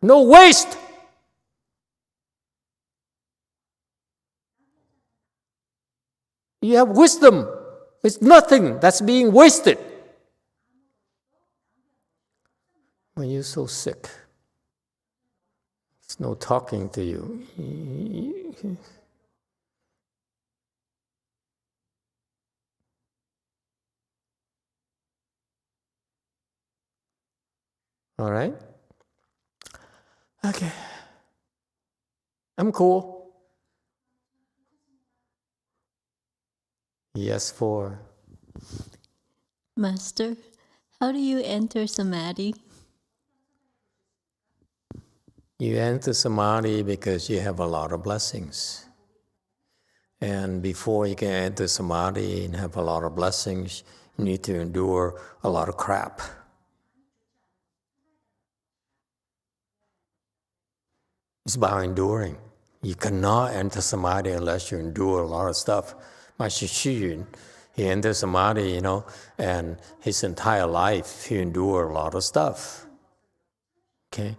No waste. You have wisdom. It's nothing that's being wasted. When you're so sick, there's no talking to you. All right? Okay. I'm cool. Yes, 4. Master, how do you enter Samadhi? You enter Samadhi because you have a lot of blessings. And before you can enter Samadhi and have a lot of blessings, you need to endure a lot of crap. It's about enduring. You cannot enter Samadhi unless you endure a lot of stuff. Master Xu Yun, he entered Samadhi, and his entire life he endured a lot of stuff. Okay?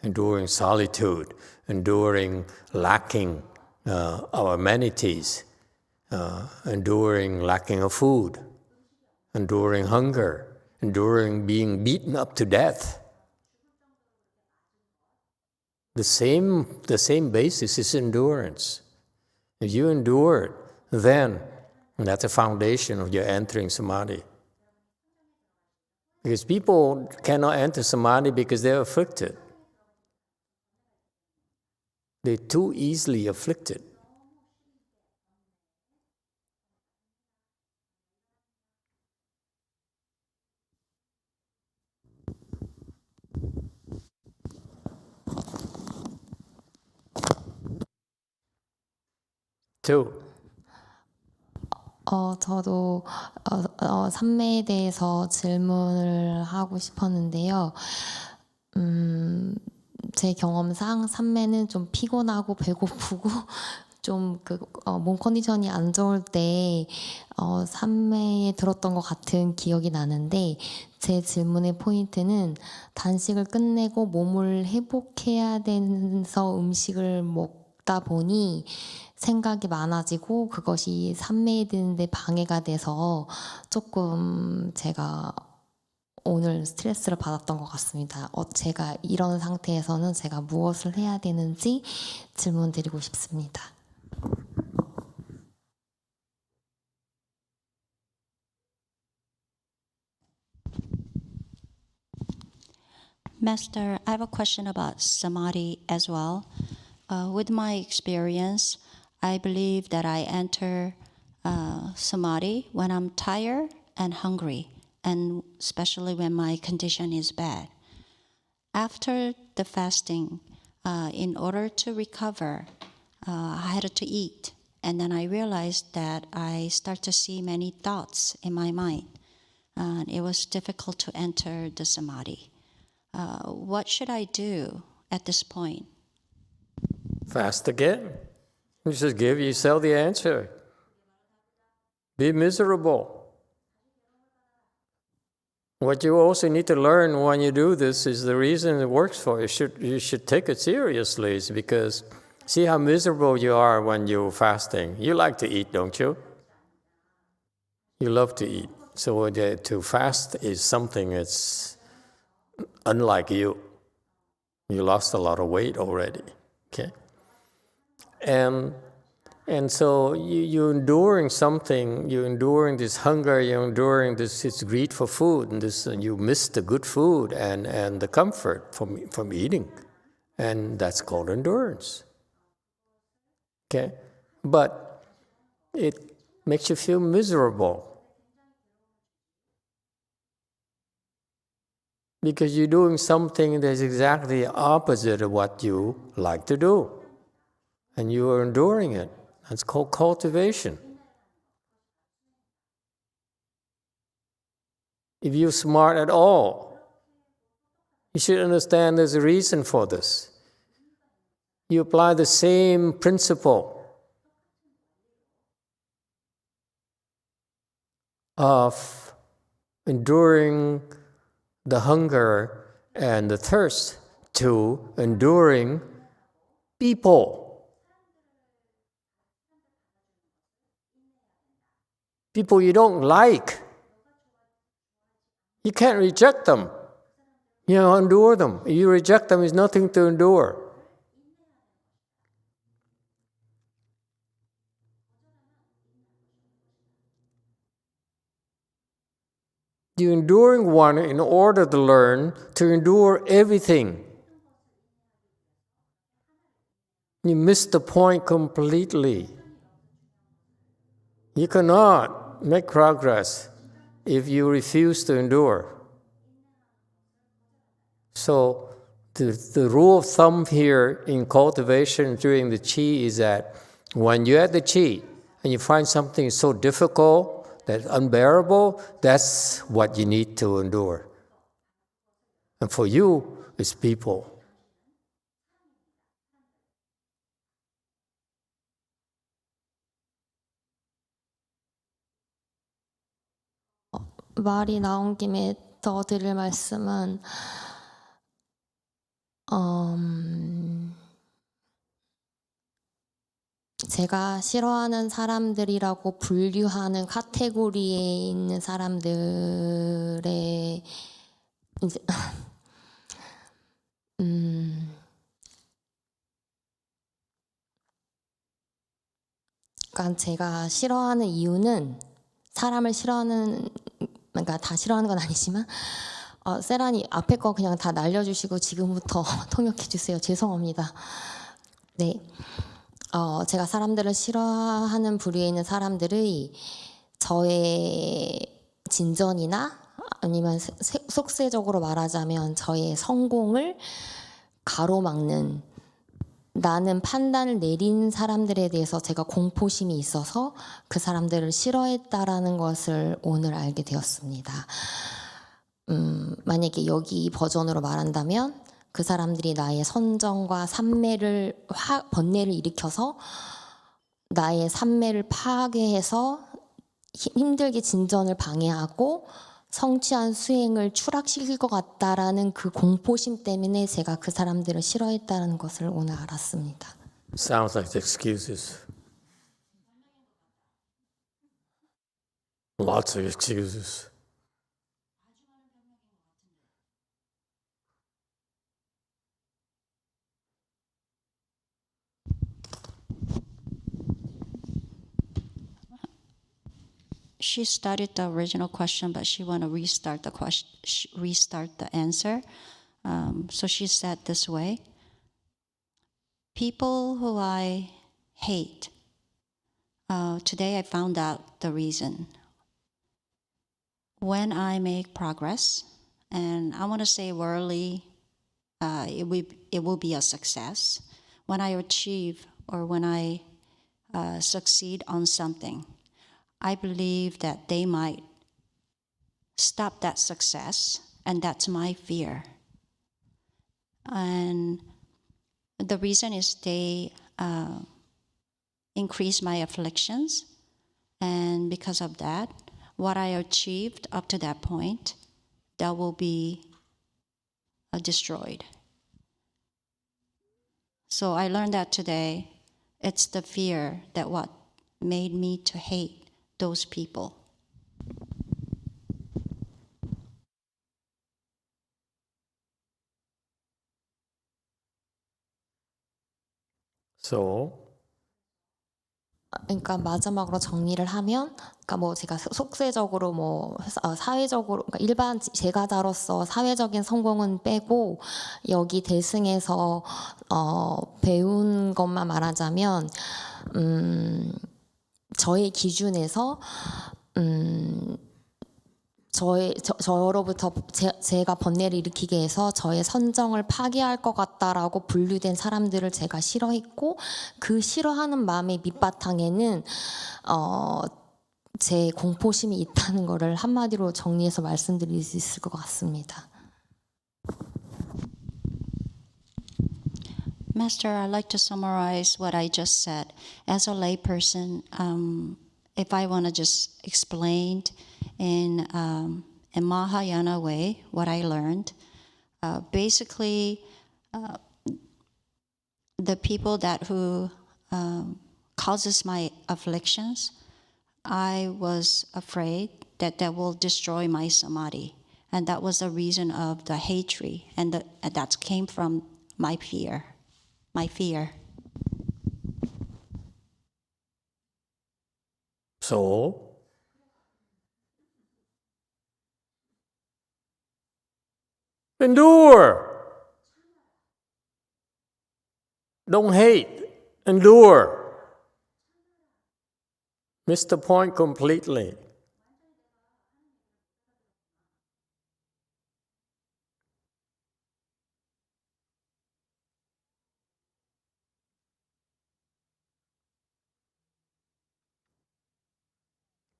Enduring solitude, enduring lacking of amenities, enduring lacking of food, enduring hunger, enduring being beaten up to death. The same basis is endurance. If you endure it, then that's the foundation of your entering Samadhi. Because people cannot enter Samadhi because they're afflicted. They're too easily afflicted. Two. 저도 삼매에 대해서 질문을 하고 싶었는데요. 제 경험상 삼매는 좀 피곤하고 배고프고 좀 몸 컨디션이 안 좋을 때 삼매에 들었던 것 같은 기억이 나는데 제 질문의 포인트는 단식을 끝내고 몸을 회복해야 돼서 음식을 먹다 보니 생각이 많아지고 그것이 삼매에 드는데 방해가 돼서 조금 제가 오늘 스트레스를 받았던 것 같습니다. 제가 이런 상태에서는 제가 무엇을 해야 되는지 질문 드리고 싶습니다. Master, I have a question about samadhi as well. With my experience, I believe that I enter samadhi when I'm tired and hungry, and especially when my condition is bad. After the fasting, in order to recover, I had to eat. And then I realized that I start to see many thoughts in my mind. And it was difficult to enter the samadhi. What should I do at this point? Fast again. You just give yourself the answer. Be miserable. What you also need to learn when you do this is the reason it works for you. You should take it seriously. It's because see how miserable you are when you're fasting. You like to eat, don't you? You love to eat. So to fast is something that's unlike you. You lost a lot of weight already. Okay? And so you're enduring something, you're enduring this hunger, you're enduring this greed for food, and you miss the good food and the comfort from eating. And that's called endurance. Okay? But it makes you feel miserable. Because you're doing something that's exactly opposite of what you like to do. And you are enduring it. That's called cultivation. If you're smart at all, you should understand there's a reason for this. You apply the same principle of enduring the hunger and the thirst to enduring people. People you don't like. You can't reject them. You endure them. If you reject them, there's nothing to endure. You're enduring one in order to learn to endure everything. You miss the point completely. You cannot make progress if you refuse to endure. So the rule of thumb here in cultivation during the qi is that when you're at the qi and you find something so difficult that's unbearable, that's what you need to endure. And for you, it's people. 말이 나온 김에 더 드릴 말씀은 제가 싫어하는 사람들이라고 분류하는 카테고리에 있는 사람들의 이제 그러니까 제가 싫어하는 이유는 사람을 싫어하는 그러니까 다 싫어하는 건 아니지만 세란이 앞에 거 그냥 다 날려주시고 지금부터 통역해 주세요. 죄송합니다. 네. 제가 사람들을 싫어하는 부류에 있는 사람들의 저의 진전이나 아니면 속세적으로 말하자면 저의 성공을 가로막는 나는 판단을 내린 사람들에 대해서 제가 공포심이 있어서 그 사람들을 싫어했다라는 것을 오늘 알게 되었습니다. 만약에 여기 버전으로 말한다면 그 사람들이 나의 선정과 삼매를 번뇌를 일으켜서 나의 삼매를 파괴해서 힘들게 진전을 방해하고 성취한 수행을 추락시킬 것 같다라는 그 공포심 때문에 제가 그 사람들을 싫어했다는 것을 오늘 알았습니다. Sounds like excuses. Lots of excuses. She started the original question, but she want to restart the question, restart the answer. So she said this way: people who I hate. Today I found out the reason. When I make progress, and I want to say worldly, it will be a success. When I achieve or when I succeed on something, I believe that they might stop that success, and that's my fear. And the reason is they increase my afflictions, and because of that, what I achieved up to that point, that will be destroyed. So I learned that today, it's the fear that what made me to hate those people. So, 그러니까 마지막으로 정리를 하면, 그러니까 뭐 제가 속세적으로 뭐 사회적으로, 그러니까 일반 제가자로서 사회적인 성공은 빼고 여기 대승에서 배운 것만 말하자면, 저의 기준에서 저로부터 제가 번뇌를 일으키게 해서 저의 선정을 파괴할 것 같다라고 분류된 사람들을 제가 싫어했고, 그 싫어하는 마음의 밑바탕에는 제 공포심이 있다는 거를 한마디로 정리해서 말씀드릴 수 있을 것 같습니다. Master, I'd like to summarize what I just said. As a layperson, if I want to just explain in a Mahayana way what I learned, basically, the people who causes my afflictions, I was afraid that will destroy my samadhi, and that was the reason of the hatred, and that came from my fear. So, endure. Don't hate. Endure. Miss the point completely.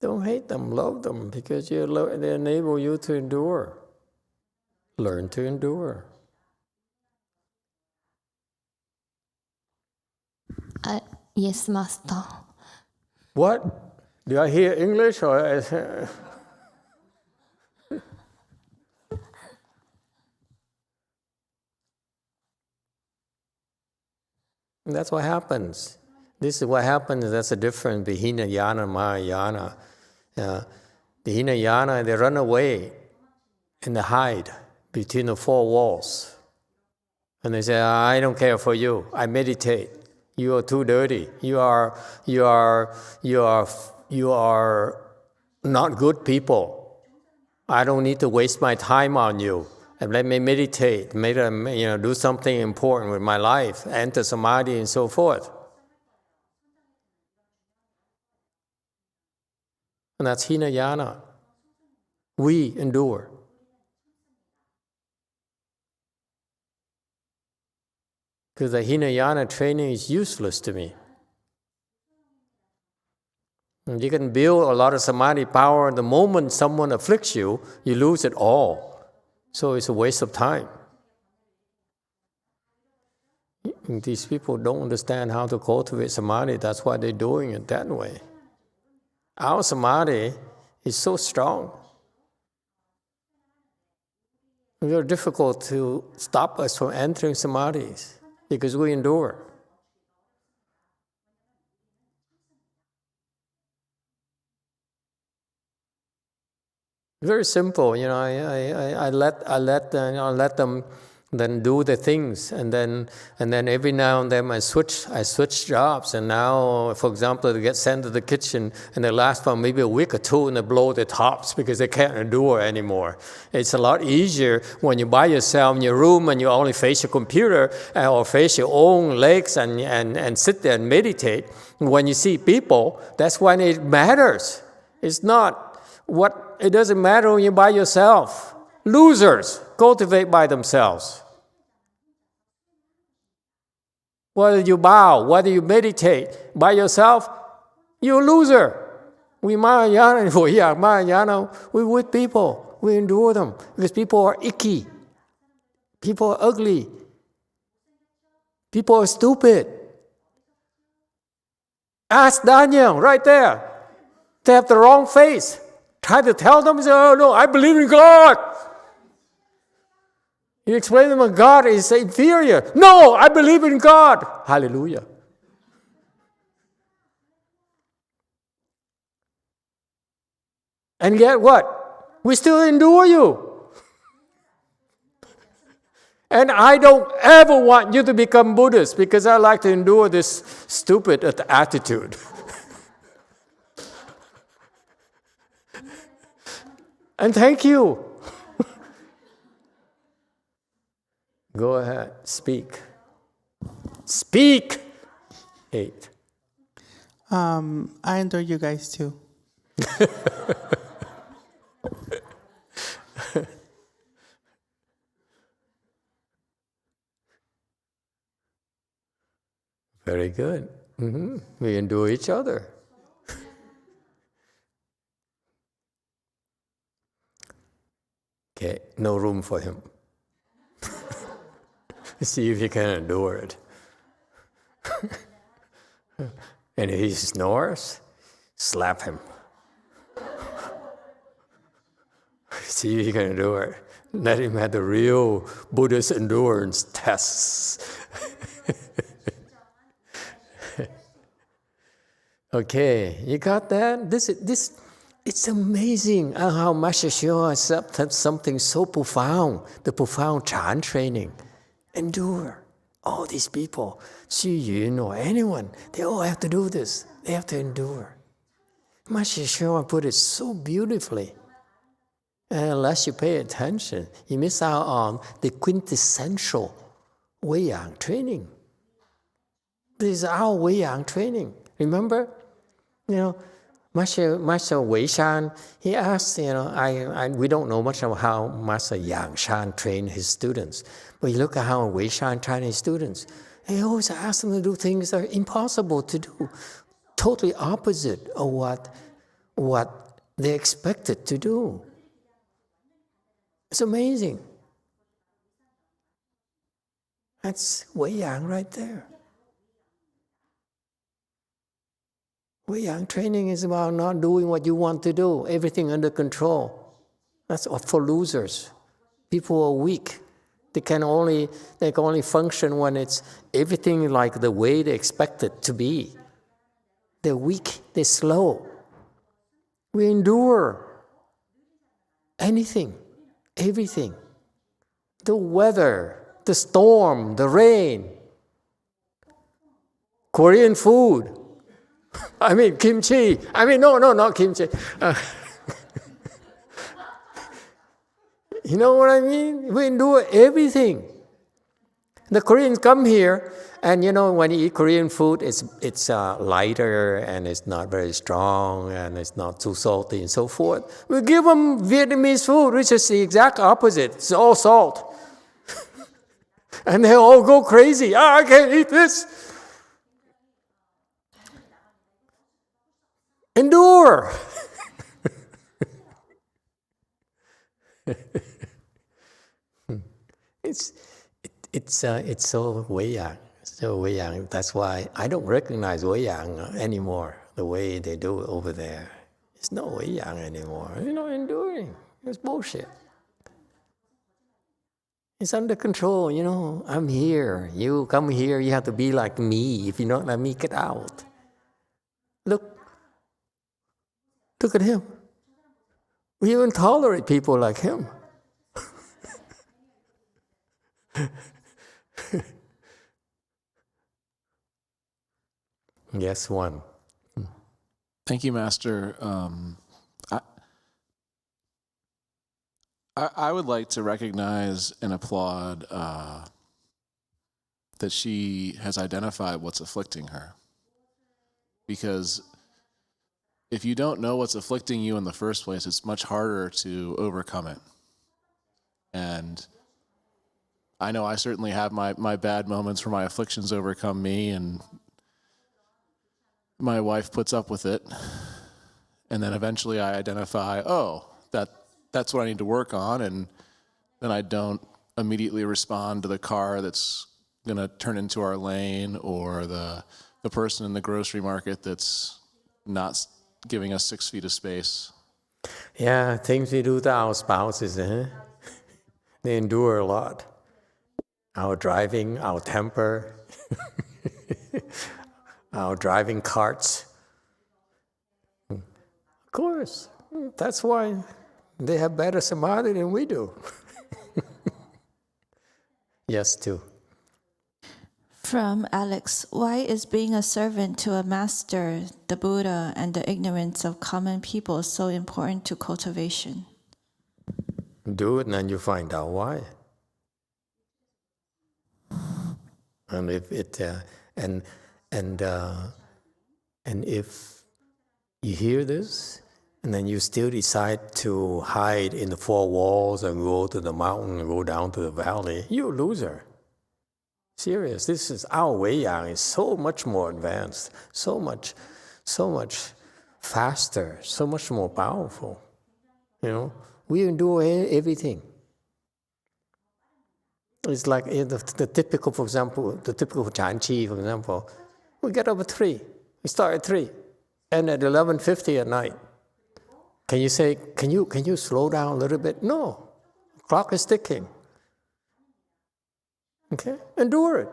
Don't hate them, love them, because they enable you to endure. Learn to endure. Yes, Master. What? Do I hear English or? That's what happens. This is what happens. That's the difference between Hinayana and Mahayana. The Hinayana, they run away and they hide between the four walls. And they say, I don't care for you. I meditate. You are too dirty. You are not good people. I don't need to waste my time on you. And let me meditate, do something important with my life, enter samadhi and so forth. And that's Hinayana. We endure. Because the Hinayana training is useless to me. And you can build a lot of samadhi power. The moment someone afflicts you, you lose it all. So it's a waste of time. These people don't understand how to cultivate samadhi. That's why they're doing it that way. Our samadhi is so strong. It's very difficult to stop us from entering samadhis because we endure. Very simple, I let them then do the things, and then every now and then I switch jobs, and now, for example, they get sent to the kitchen, and they last for maybe a week or two, and they blow their tops because they can't endure anymore. It's a lot easier when you're by yourself in your room and you only face your computer or face your own legs and sit there and meditate. When you see people, that's when it matters. It doesn't matter when you're by yourself. Losers cultivate by themselves. Whether you bow, whether you meditate by yourself, you're a loser. We Mahayana, we're with people. We endure them because people are icky. People are ugly. People are stupid. Ask Daniel right there. They have the wrong face. Try to tell them, say, oh no, I believe in God. You explain to them God is inferior. No, I believe in God. Hallelujah. And yet what? We still endure you. And I don't ever want you to become Buddhist because I like to endure this stupid attitude. And thank you. Go ahead, speak. Speak! 8. I endure you guys too. Very good. We endure each other. Okay, no room for him. See if you can endure it. And if he snores, slap him. See if you can endure it. Let him have the real Buddhist endurance tests. Okay, you got that? It's amazing how Master Hsuan accepted something so profound, the profound Chan training. Endure. All these people, Xu Yun or anyone, they all have to do this. They have to endure. Master Hsuan put it so beautifully. And unless you pay attention, you miss out on the quintessential Weiyang training. This is our Wei Yang training. Remember? Master Wei Shan, he asked, we don't know much about how Master Yang Shan trained his students. But you look at how Wei Shan trained his students. He always asked them to do things that are impossible to do. Totally opposite of what they expected to do. It's amazing. That's Wei Yang right there. Wei Yang training is about not doing what you want to do, everything under control. That's for losers. People who are weak. They can only function when it's everything like the way they expect it to be. They're weak, they're slow. We endure anything, everything. The weather, the storm, the rain, Korean food. Kimchi. No, not kimchi. You know what I mean? We endure everything. The Koreans come here, and when you eat Korean food, it's lighter, and it's not very strong, and it's not too salty, and so forth. We give them Vietnamese food, which is the exact opposite. It's all salt. And they all go crazy. I can't eat this. Endure. It's so Wei Yang. So Wei Yang. That's why I don't recognize Wei Yang anymore. The way they do it over there. It's not Wei Yang anymore. Enduring. It's bullshit. It's under control. I'm here. You come here. You have to be like me. If you don't let me, get out. Look at him. We even tolerate people like him. Yes, one. Thank you, Master. I would like to recognize and applaud that she has identified what's afflicting her. Because if you don't know what's afflicting you in the first place, it's much harder to overcome it. And I know I certainly have my bad moments where my afflictions overcome me, and my wife puts up with it. And then eventually I identify, that's what I need to work on, and then I don't immediately respond to the car that's going to turn into our lane, or the person in the grocery market that's not giving us 6 feet of space. Yeah, things we do to our spouses, they endure a lot. Our driving, our temper, our driving carts. Of course, that's why they have better samadhi than we do. Yes, too. From Alex, why is being a servant to a master, the Buddha, and the ignorance of common people so important to cultivation? Do it and then you find out why. And if if you hear this, and then you still decide to hide in the 4 walls and go to the mountain and go down to the valley, you're a loser. Serious. This is our Wei Yang is so much more advanced, so much faster, so much more powerful. We endure everything. It's like the typical, for example, the typical Chan Chi, for example. We get up at 3. We start at 3, and at 11:50 at night. Can you say, can you slow down a little bit? No. Clock is ticking. Okay? Endure it.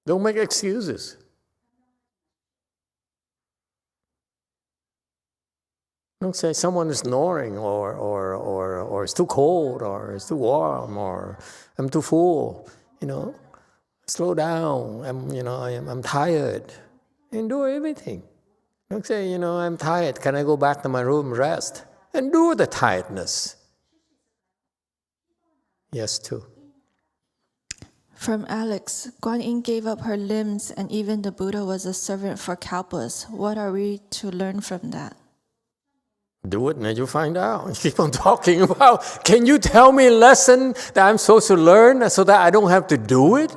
Don't make excuses. Don't say someone is snoring, or it's too cold, or it's too warm, or I'm too full. Slow down. I'm tired. Endure everything. Don't say, I'm tired. Can I go back to my room and rest? Endure the tiredness. Yes, too. From Alex, Guan Yin gave up her limbs and even the Buddha was a servant for kalpas. What are we to learn from that? Do it and you find out. Keep on talking about, can you tell me a lesson that I'm supposed to learn so that I don't have to do it?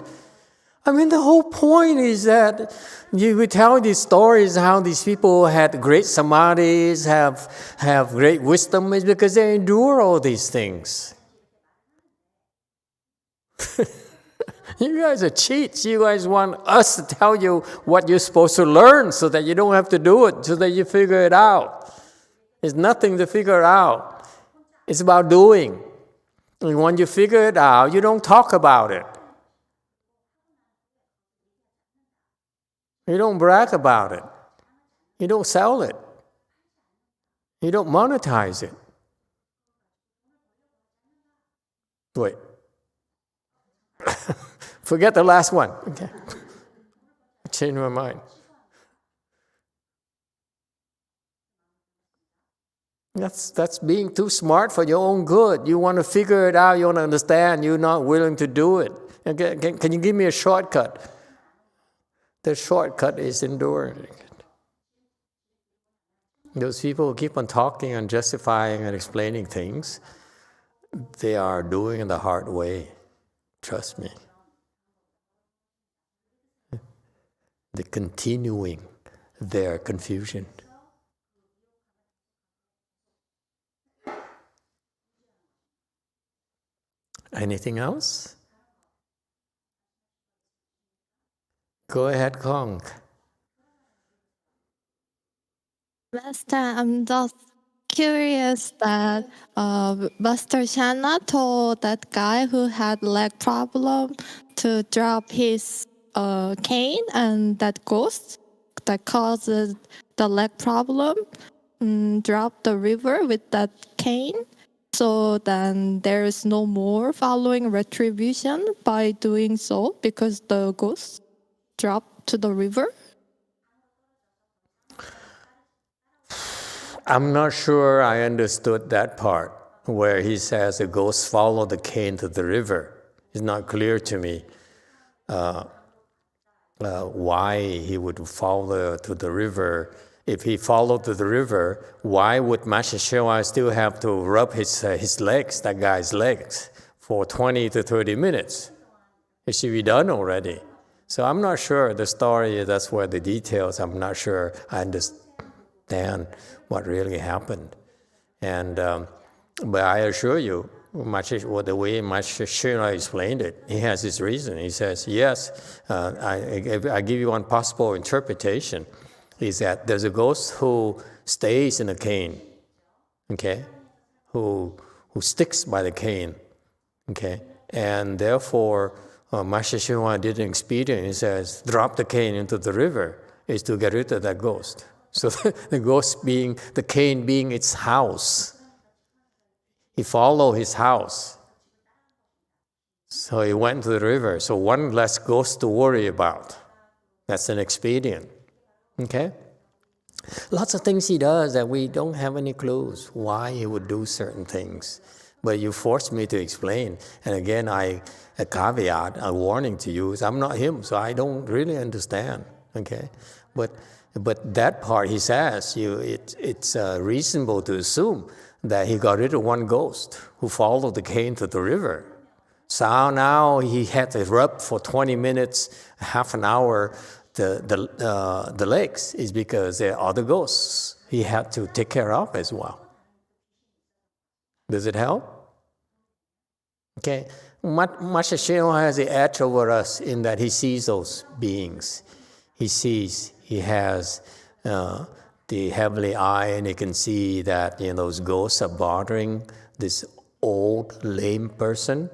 I mean, the whole point is that we tell these stories how these people had great samadhis, have great wisdom, is because they endure all these things. You guys are cheats. You guys want us to tell you what you're supposed to learn so that you don't have to do it, so that you figure it out. It's nothing to figure out. It's about doing. And when you figure it out, you don't talk about it. You don't brag about it. You don't sell it. You don't monetize it. Wait. Forget the last one. Okay. I changed my mind. That's being too smart for your own good. You want to figure it out, you want to understand, you're not willing to do it. Okay, can you give me a shortcut? The shortcut is enduring. Those people who keep on talking and justifying and explaining things, they are doing it the hard way. Trust me. They're continuing their confusion. Anything else? Go ahead, Kong. Master, I'm just curious that Master Shanna told that guy who had leg problem to drop his cane, and that ghost that causes the leg problem drop the river with that cane. So then there is no more following retribution by doing so because the ghost dropped to the river. I'm not sure I understood that part where he says the ghost followed the cane to the river. It's not clear to me why he would follow to the river. If he followed to the river, why would Master Shewa still have to rub his legs, that guy's legs, for 20 to 30 minutes? It should be done already. So I'm not sure the story, that's where the details, I'm not sure I understand what really happened. And but I assure you, the way Master Shewa explained it, he has his reason. He says, yes, I give you one possible interpretation, is that there's a ghost who stays in the cane, okay, who sticks by the cane, okay, and therefore Master Shewa did an expedient. He says, drop the cane into the river is to get rid of that ghost. So the ghost being, the cane being its house, he followed his house. So he went to the river. So one less ghost to worry about. That's an expedient. Okay? Lots of things he does that we don't have any clues why he would do certain things. But you forced me to explain. And again, a caveat, a warning to you is I'm not him, so I don't really understand. Okay? But that part, he says, it's reasonable to assume that he got rid of one ghost who followed the cane to the river. So now he had to rub for 20 minutes, half an hour, the legs is because there are other ghosts he had to take care of as well. Does it help? Okay. Master Shewa has the edge over us in that he sees those beings. He has the heavenly eye, and he can see that those ghosts are bothering this old, lame person.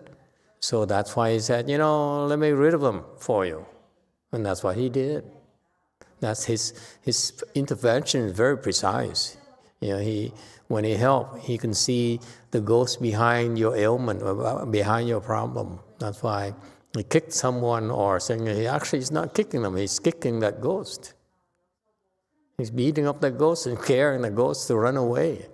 So that's why he said, let me get rid of them for you. And that's what he did. That's his intervention is very precise. When he helped, he can see the ghost behind your ailment, or behind your problem. That's why he kicked someone, or saying he's not kicking them, he's kicking that ghost. He's beating up that ghost and scaring the ghost to run away.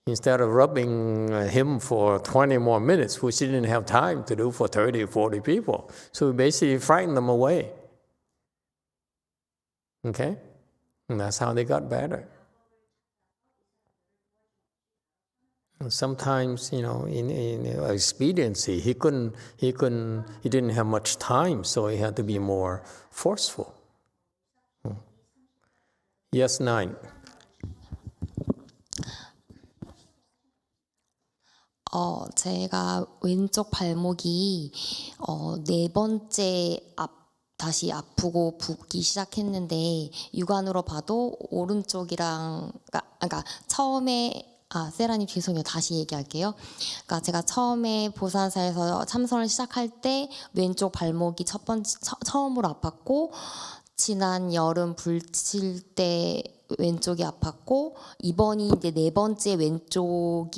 instead of rubbing him for 20 more minutes, which he didn't have time to do for 30 or 40 people. So we basically frightened them away. Okay? And that's how they got better. And sometimes, in expediency, he didn't have much time, so he had to be more forceful. Yes, 9. 제가 왼쪽 발목이 네 번째 다시 아프고 붓기 시작했는데 육안으로 봐도 오른쪽이랑 그러니까 처음에 세라님 죄송해요. 다시 얘기할게요. 그러니까 제가 처음에 보산사에서 참선을 시작할 때 왼쪽 발목이 처음으로 아팠고 지난 여름 불칠 때 왼쪽이 아팠고 이번이 이제 네 번째 왼쪽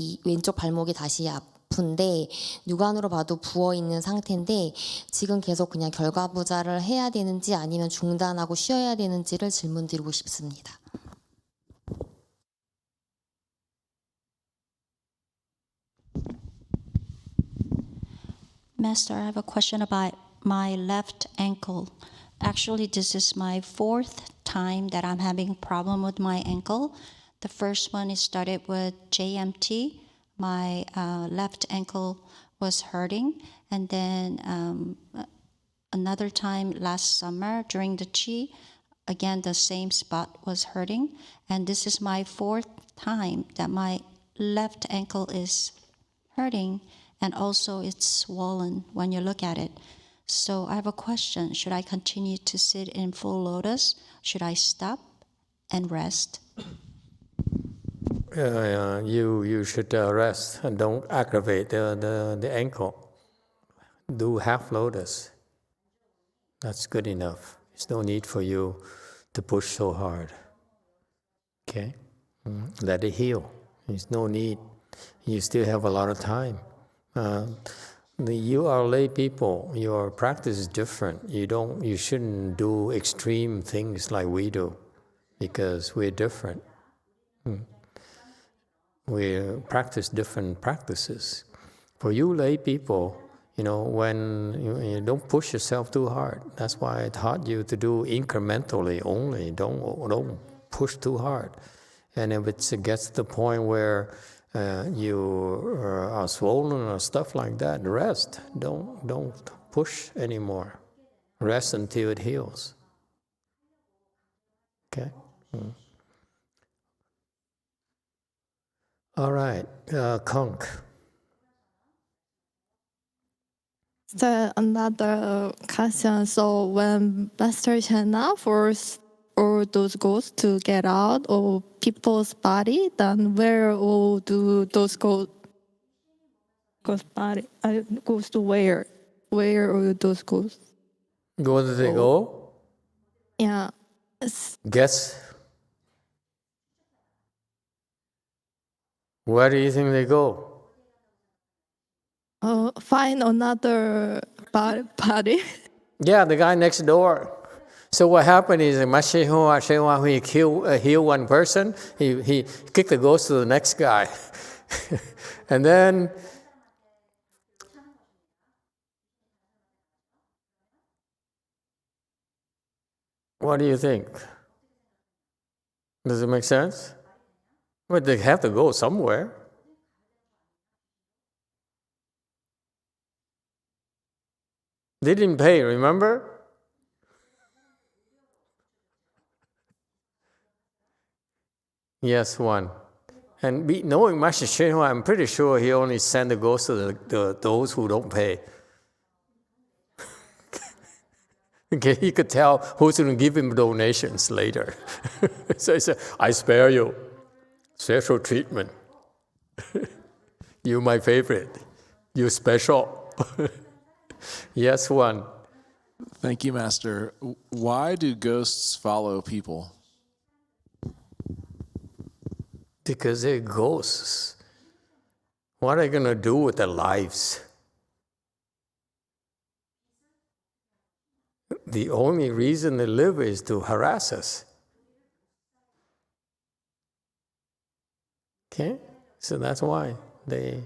발목이 다시 아픈데 육안으로 봐도 부어 있는 상태인데 지금 계속 그냥 결과부자를 해야 되는지 아니면 중단하고 쉬어야 되는지를 질문드리고 싶습니다. Master, I have a question about my left ankle. Actually, this is my 4th time that I'm having a problem with my ankle. The first one is started with JMT. My left ankle was hurting. And then another time last summer during the Qi, again, the same spot was hurting. And this is my 4th time that my left ankle is hurting. And also it's swollen when you look at it. So I have a question. Should I continue to sit in full lotus? Should I stop and rest? You should rest and don't aggravate the ankle. Do half lotus. That's good enough. There's no need for you to push so hard. Okay? Let it heal. There's no need. You still have a lot of time. You are lay people. Your practice is different. You shouldn't do extreme things like we do, because we're different. We practice different practices. For you lay people, when you don't push yourself too hard. That's why I taught you to do incrementally only. Don't push too hard. And if it gets to the point where you are swollen or stuff like that, rest. Don't push anymore. Rest until it heals. Okay? All right, Conk. So another question. So when Master Chana forced all those ghosts to get out of people's body, then where all do those ghosts body goes to where? Where are those ghosts? Where do they go? Yeah. Guess. Where do you think they go? Find another body. Yeah, the guy next door. So what happened is, when he heal one person, he kicked the ghost to the next guy. And then what do you think? Does it make sense? Well, they have to go somewhere. They didn't pay, remember? Yes, one. And knowing Master Shenhua, I'm pretty sure he only sent the ghosts to those who don't pay. Okay, he could tell who's going to give him donations later. So he said, I spare you. Special treatment. You're my favorite. You're special. Yes, one. Thank you, Master. Why do ghosts follow people? Because they're ghosts. What are they going to do with their lives? The only reason they live is to harass us. Okay? So that's why they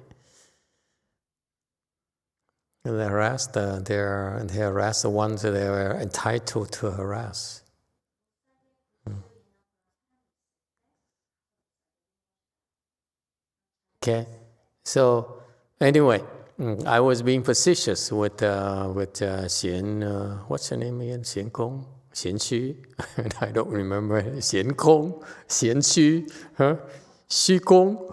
harass they harass the ones that they are entitled to harass. Okay, so anyway, I was being facetious with Xian. What's her name again? Xian Kong, Xian Xu. I don't remember. Xian Kong, Xian Xu, huh? Xu Kong.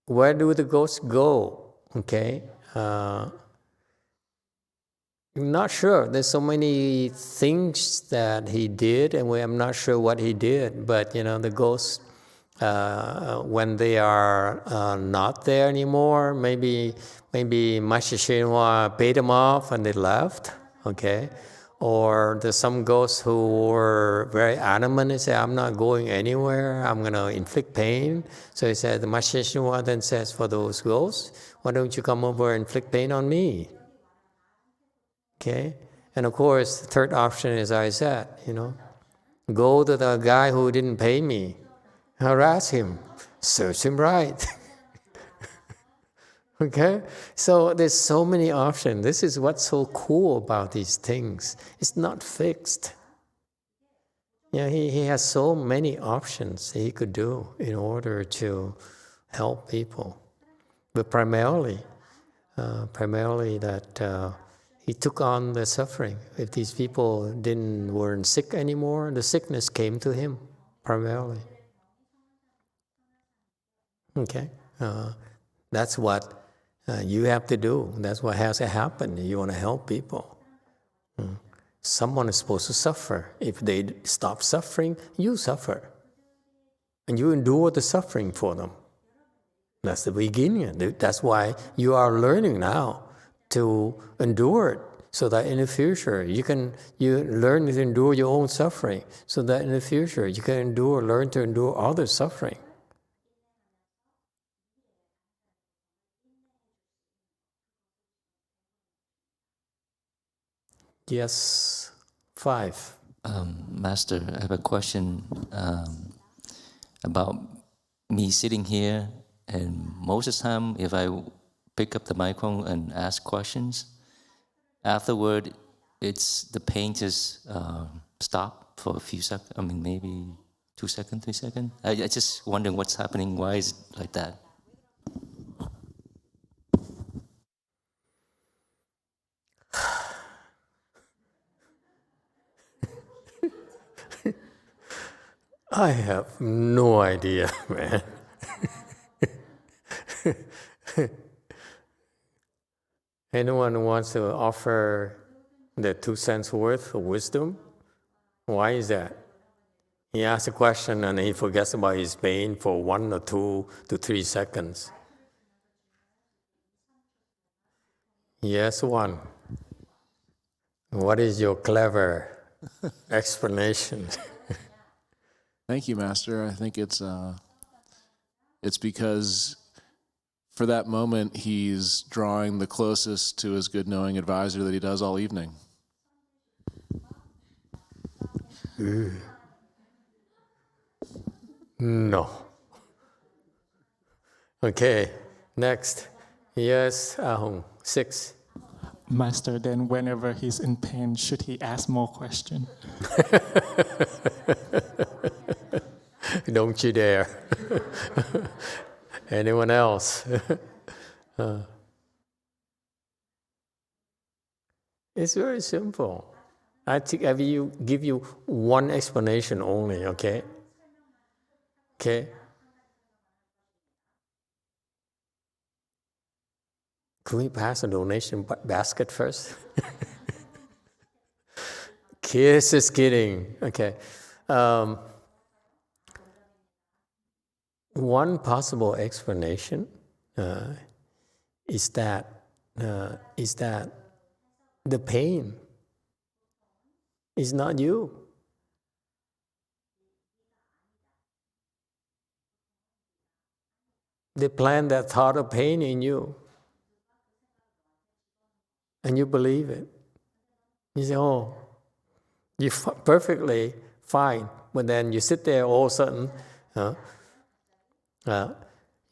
Where do the ghosts go? Okay. I'm not sure. There's so many things that he did, and I'm not sure what he did. But the ghosts, when they are not there anymore, maybe Master Shenhua paid them off and they left. Okay, or there's some ghosts who were very adamant and say, "I'm not going anywhere. I'm going to inflict pain." So he said, the Master Shenhua then says, for those ghosts, "Why don't you come over and inflict pain on me?" Okay, and of course, the third option is I said, go to the guy who didn't pay me, harass him, serve him right. Okay, so there's so many options. This is what's so cool about these things. It's not fixed. He has so many options he could do in order to help people, but primarily that. He took on the suffering. If these people weren't sick anymore, the sickness came to him primarily. Okay, that's what you have to do. That's what has to happen. You want to help people. Someone is supposed to suffer. If they stop suffering, you suffer, and you endure the suffering for them. That's the beginning. That's why you are learning now to endure it, so that in the future you learn to endure your own suffering, so that in the future you can learn to endure others' suffering. Yes, 5. Master, I have a question about me sitting here, and most of the time if I pick up the microphone and ask questions, afterward the pain just stop for a few seconds. I mean, maybe 2 seconds, 3 seconds. I just wondering what's happening. Why is it like that? I have no idea, man. Anyone who wants to offer the 2 cents worth of wisdom? Why is that? He asks a question and he forgets about his pain for 1 or 2 to 3 seconds. Yes, 1. What is your clever explanation? Thank you, Master. I think it's because for that moment he's drawing the closest to his good knowing advisor that he does all evening. No. Okay, next. Yes, Ahung, 6. Master, then whenever he's in pain, should he ask more questions? Don't you dare. Anyone else? It's very simple. I think I will give you one explanation only, okay? Okay? Can we pass a donation basket first? Just kidding. Okay. One possible explanation is that the pain is not you. They plant that thought of pain in you, and you believe it. You say, "Oh, you perfectly fine. But then you sit there, all of a sudden,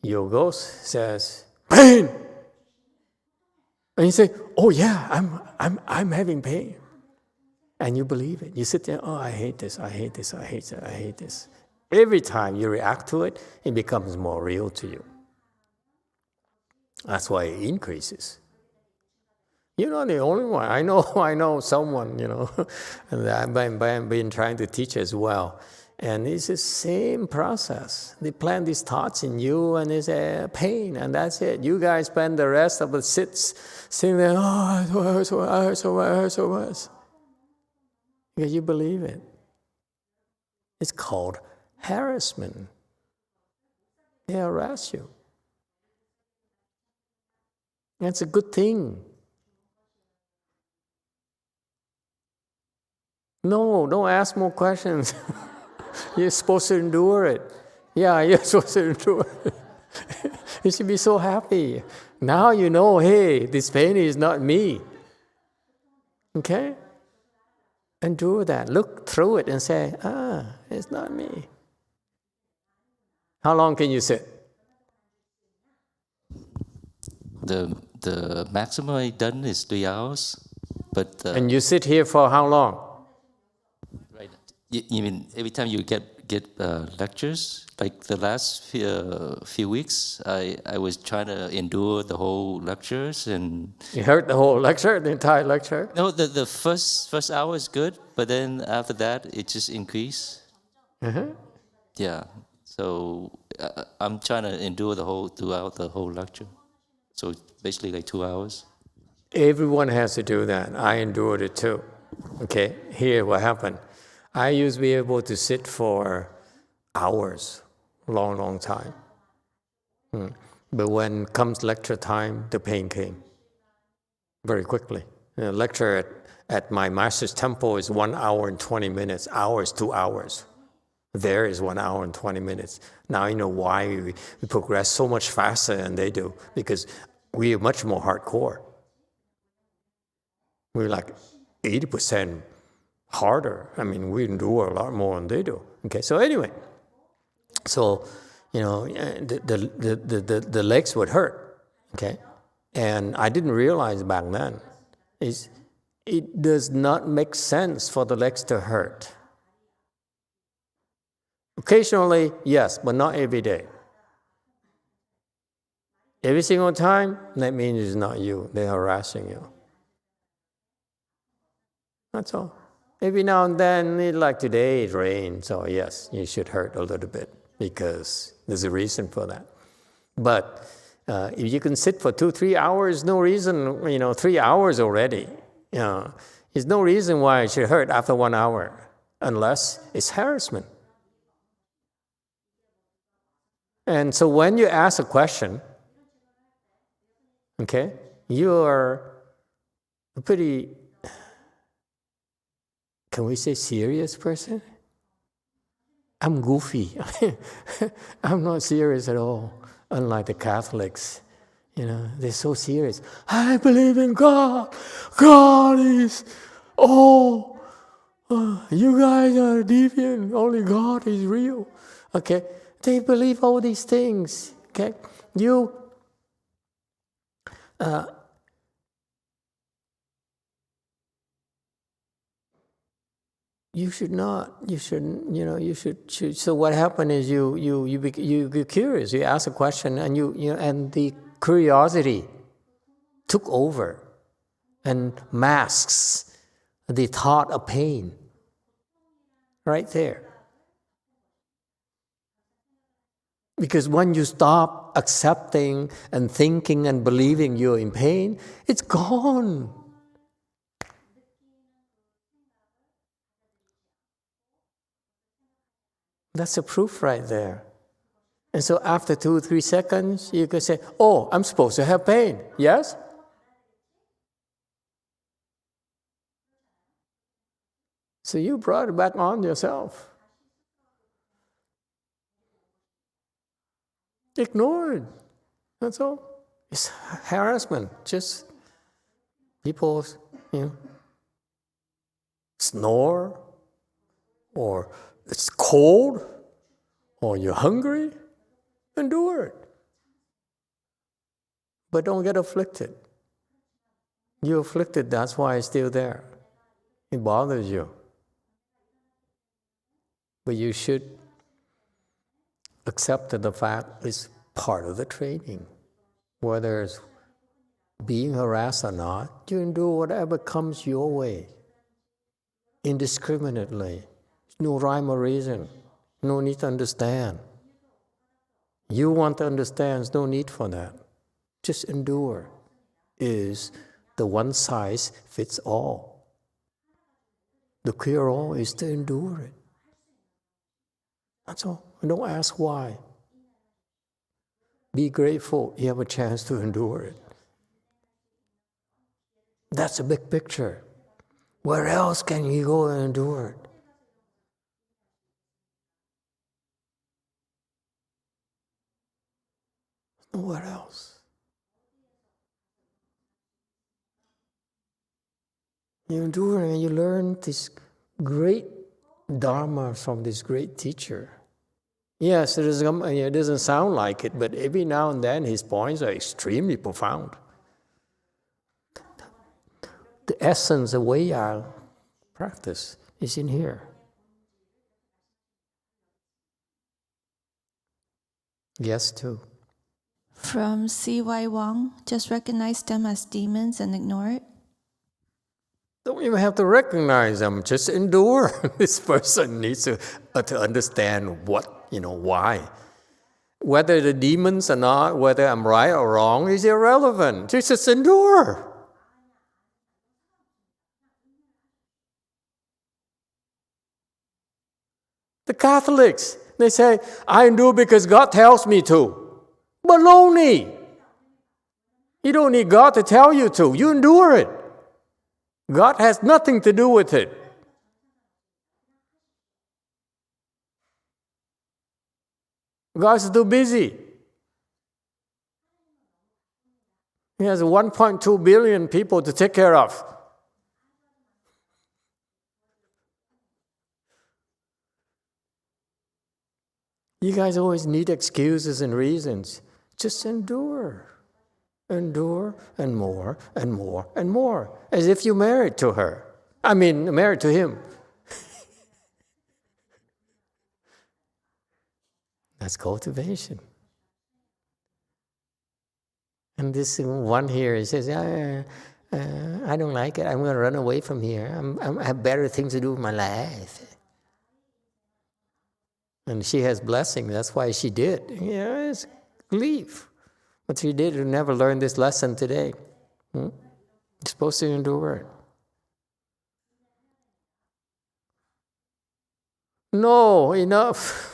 your ghost says, pain! And you say, oh yeah, I'm having pain. And you believe it. You sit there, oh, I hate this, I hate this, I hate this, I hate this. Every time you react to it, it becomes more real to you. That's why it increases. You're not the only one. I know someone, and I've been trying to teach as well. And it's the same process. They plant these thoughts in you, and it's a pain, and that's it. You guys spend the rest of the sitting there, oh, it hurts so much. Because you believe it. It's called harassment. They harass you. That's a good thing. No, don't ask more questions. You're supposed to endure it. Yeah, you're supposed to endure it. You should be so happy. Now you know, hey, this pain is not me. Okay? Endure that. Look through it and say, it's not me. How long can you sit? The maximum I've done is 3 hours. But and you sit here for how long? Right. You mean every time you get lectures? Like the last few weeks, I was trying to endure the whole lectures and. You heard the whole lecture, the entire lecture? No, the first hour is good, but then after that it just increased. Yeah. So I'm trying to endure throughout the whole lecture. So it's basically like 2 hours. Everyone has to do that. I endured it too. Okay, here what happened. I used to be able to sit for hours, long time. But when comes lecture time, the pain came very quickly. The lecture at my master's temple is 1 hour and 20 minutes. Hours, 2 hours. There is 1 hour and 20 minutes. Now you know why we progress so much faster than they do, because we are much more hardcore. We're like 80% harder. I mean, we endure a lot more than they do. Okay, so anyway, the legs would hurt. Okay, and I didn't realize back then it does not make sense for the legs to hurt. Occasionally, yes, but not every day. Every single time, that means it's not you. They're harassing you. That's all. Every now and then, like today, it rains, so yes, you should hurt a little bit because there's a reason for that. But if you can sit for 2-3 hours, no reason, 3 hours already. There's no reason why it should hurt after 1 hour, unless it's harassment. And so when you ask a question, okay, you are a pretty, can we say serious person? I'm goofy. I'm not serious at all, unlike the Catholics. They're so serious. I believe in God. God is all. You guys are deviant. Only God is real. Okay, they believe all these things. Okay, you should not. You shouldn't. You should. So what happened is you get curious. You ask a question, and and the curiosity took over, and masks the thought of pain. Right there. Because when you stop accepting and thinking and believing you're in pain, it's gone. That's the proof right there. And so after 2-3 seconds, you can say, oh, I'm supposed to have pain. Yes? So you brought it back on yourself. Ignore it. That's all. It's harassment. Just people, snore or it's cold, or you're hungry, endure it. But don't get afflicted. You're afflicted, that's why it's still there. It bothers you. But you should accept that the fact is part of the training. Whether it's being harassed or not, you endure whatever comes your way. Indiscriminately. No rhyme or reason. No need to understand. You want to understand, there's no need for that. Just endure is the one size fits all. The cure-all is to endure it. That's all. Don't ask why. Be grateful you have a chance to endure it. That's a big picture. Where else can you go and endure it? Nowhere else. You endure and you learn this great Dharma from this great teacher. Yes, it doesn't sound like it, but every now and then his points are extremely profound. The essence, the way I practice is in here. Yes, too. From C.Y. Wang, just recognize them as demons and ignore it. Don't even have to recognize them, just endure. This person needs to understand why. Whether the demons or not, whether I'm right or wrong is irrelevant. Just endure. The Catholics, they say, I endure because God tells me to. Baloney! You don't need God to tell you to. You endure it. God has nothing to do with it. God's too busy. He has 1.2 billion people to take care of. You guys always need excuses and reasons. Just endure. Endure and more and more and more. As if you're married to her. Married to him. That's cultivation. And this one here, he says, I don't like it. I'm going to run away from here. I have better things to do with my life. And she has blessing. That's why she did. Yes, leave. But she did never learn this lesson today. You're supposed to endure it. No, enough.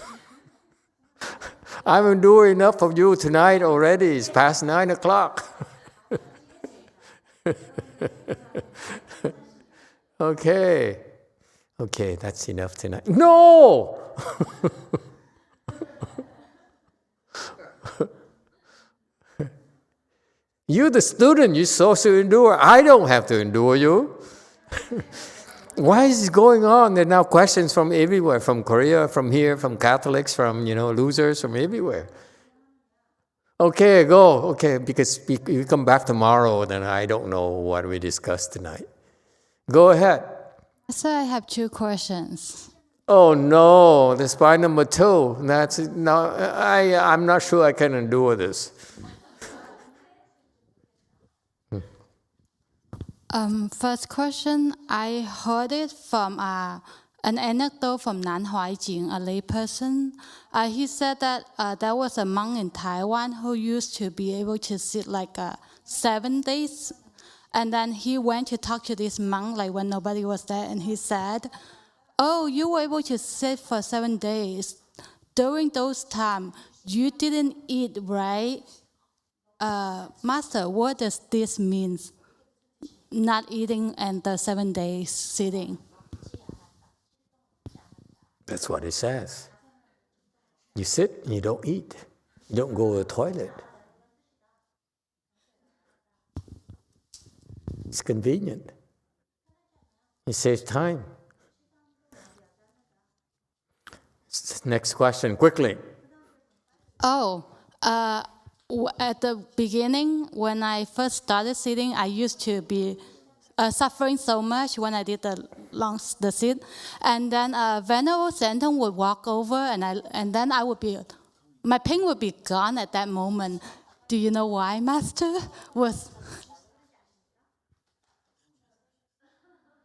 I've endured enough of you tonight already. It's past 9 o'clock. Okay, that's enough tonight. No! You're the student, you're supposed to endure. I don't have to endure you. Why is this going on? There are now questions from everywhere, from Korea, from here, from Catholics, from losers, from everywhere. Okay, go. Okay, because you come back tomorrow, then I don't know what we discussed tonight. Go ahead. So I have 2 questions. Oh no, that's point number 2. I'm not sure I can endure this. First question, I heard it from an anecdote from Nan Huaijing, a lay person. He said that there was a monk in Taiwan who used to be able to sit 7 days. And then he went to talk to this monk when nobody was there, and he said, oh, you were able to sit for 7 days. During those times, you didn't eat, right? Master, what does this mean? Not eating and the 7 days sitting. That's what it says. You sit and you don't eat. You don't go to the toilet. It's convenient. It saves time. Next question, quickly. Oh, at the beginning, when I first started sitting, I used to be suffering so much when I did the sit, and then Venerable Senton would walk over, and then my pain would be gone at that moment. Do you know why, Master?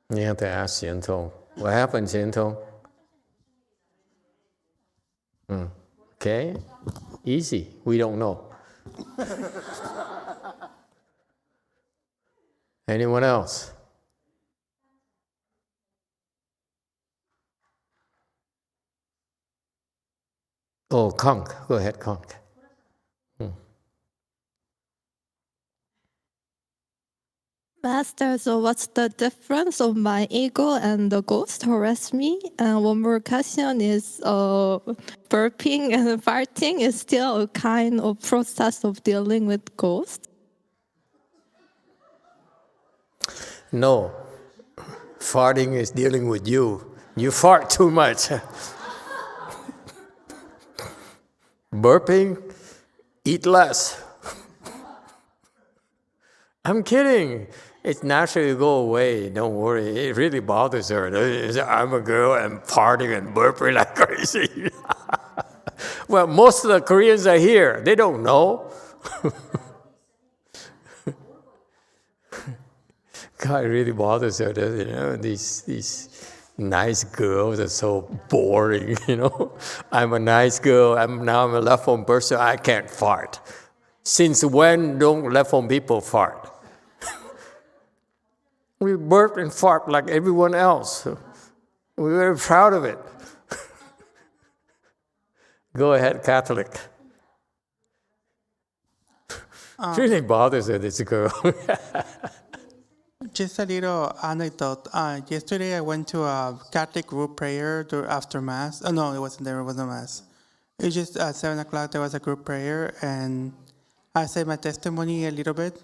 You have to ask Xian Tong. What happened, Xian Tong? Okay, easy. We don't know. Anyone else? Oh, Kong. Go ahead, Kong. Master, so what's the difference of my ego and the ghost harass me? And one more question is burping and farting is still a kind of process of dealing with ghosts? No. Farting is dealing with you. You fart too much. Burping, eat less. I'm kidding. It's naturally go away. Don't worry. It really bothers her. I'm a girl and farting and burping like crazy. Well, most of the Koreans are here. They don't know. God, it really bothers her. You know, these nice girls are so boring. You know, I'm a nice girl. Now I'm a left-home person. I can't fart. Since when don't left-home people fart? We burp and fart like everyone else. We're very proud of it. Go ahead, Catholic. Really bothers her, this girl. Just a little anecdote. Yesterday I went to a Catholic group prayer after Mass. Oh, no, it wasn't there. It wasn't Mass. It was just at 7 o'clock there was a group prayer, and I said my testimony a little bit.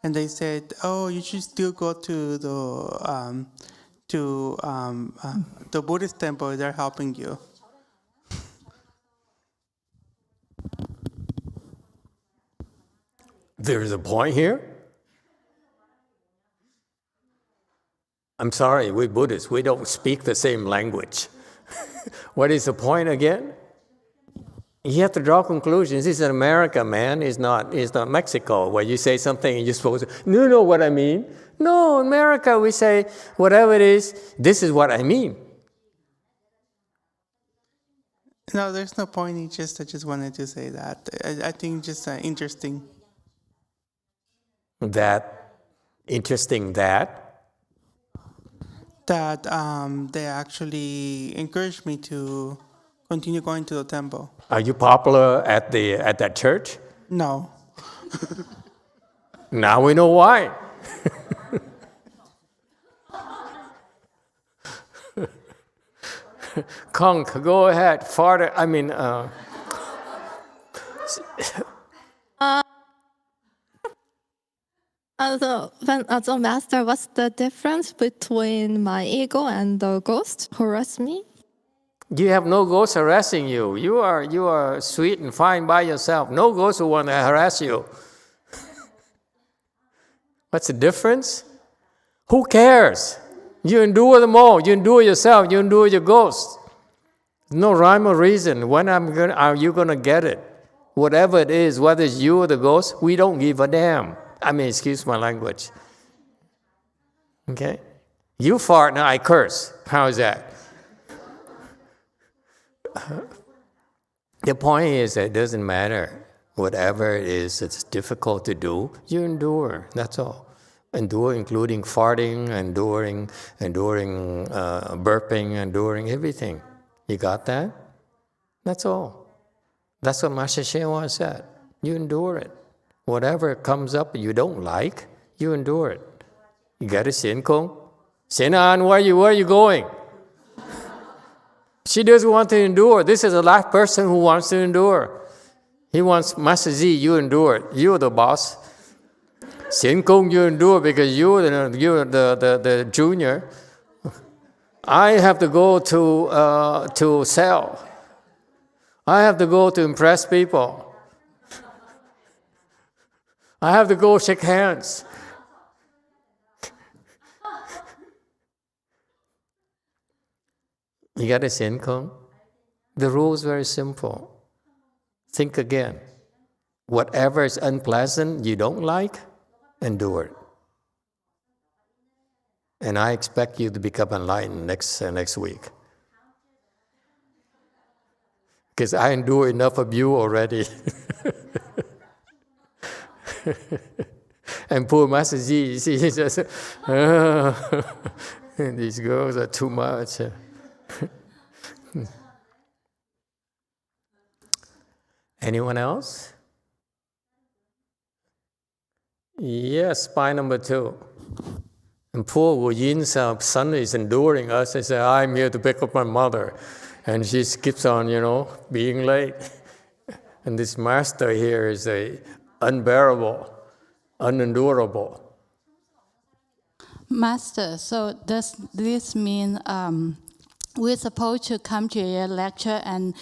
And they said, "Oh, you should still go to the Buddhist temple. They're helping you." There's a point here. I'm sorry, we Buddhists, we don't speak the same language. What is the point again? You have to draw conclusions. This is America, man. It's not Mexico, where you say something and you're supposed to, you know what I mean? No, in America we say, whatever it is, this is what I mean. No, there's no point. I just wanted to say that. I think just interesting. Interesting that they actually encouraged me to continue going to the temple. Are you popular at that church? No. Now we know why. Kong, go ahead. Farther. I mean. So, Master, what's the difference between my ego and the ghost harass me? You have no ghost harassing you. You are sweet and fine by yourself. No ghost who want to harass you. What's the difference? Who cares? You endure them all. You endure yourself. You endure your ghost. No rhyme or reason. When are you gonna get it? Whatever it is, whether it's you or the ghost, we don't give a damn. I mean, excuse my language. Okay? You fart, now I curse. How is that? The point is that it doesn't matter. Whatever it is that's difficult to do, you endure. That's all. Endure, including farting, enduring burping, enduring everything. You got that? That's all. That's what Master Hsien said. You endure it. Whatever comes up you don't like, you endure it. You got it, Xian Kong? Xian An, where are you going? She doesn't want to endure. This is the last person who wants to endure. He wants, Master Z, you endure it. You're the boss. Xian Kong, you endure because you're the junior. I have to go to cell. I have to go to impress people. I have to go shake hands. You got a sense? The rule is very simple. Think again. Whatever is unpleasant, you don't like, endure it. And I expect you to become enlightened next week. Because I endure enough of you already. And poor Master Ji, he just, these girls are too much. Anyone else? Yes, spy number 2. And poor Wu Yin's son is enduring us. He said, I'm here to pick up my mother. And she keeps on, being late. And this master here is unbearable, unendurable. Master, so does this mean we're supposed to come to your lecture and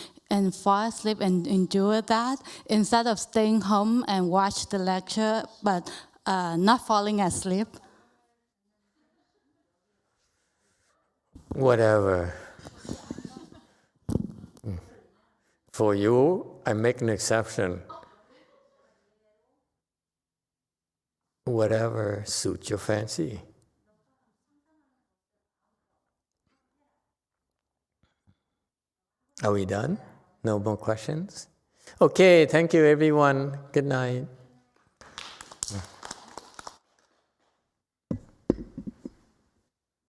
fall asleep and endure that instead of staying home and watch the lecture but not falling asleep? Whatever. For you, I make an exception. Whatever suits your fancy. Are we done? No more questions? Okay, thank you everyone. Good night.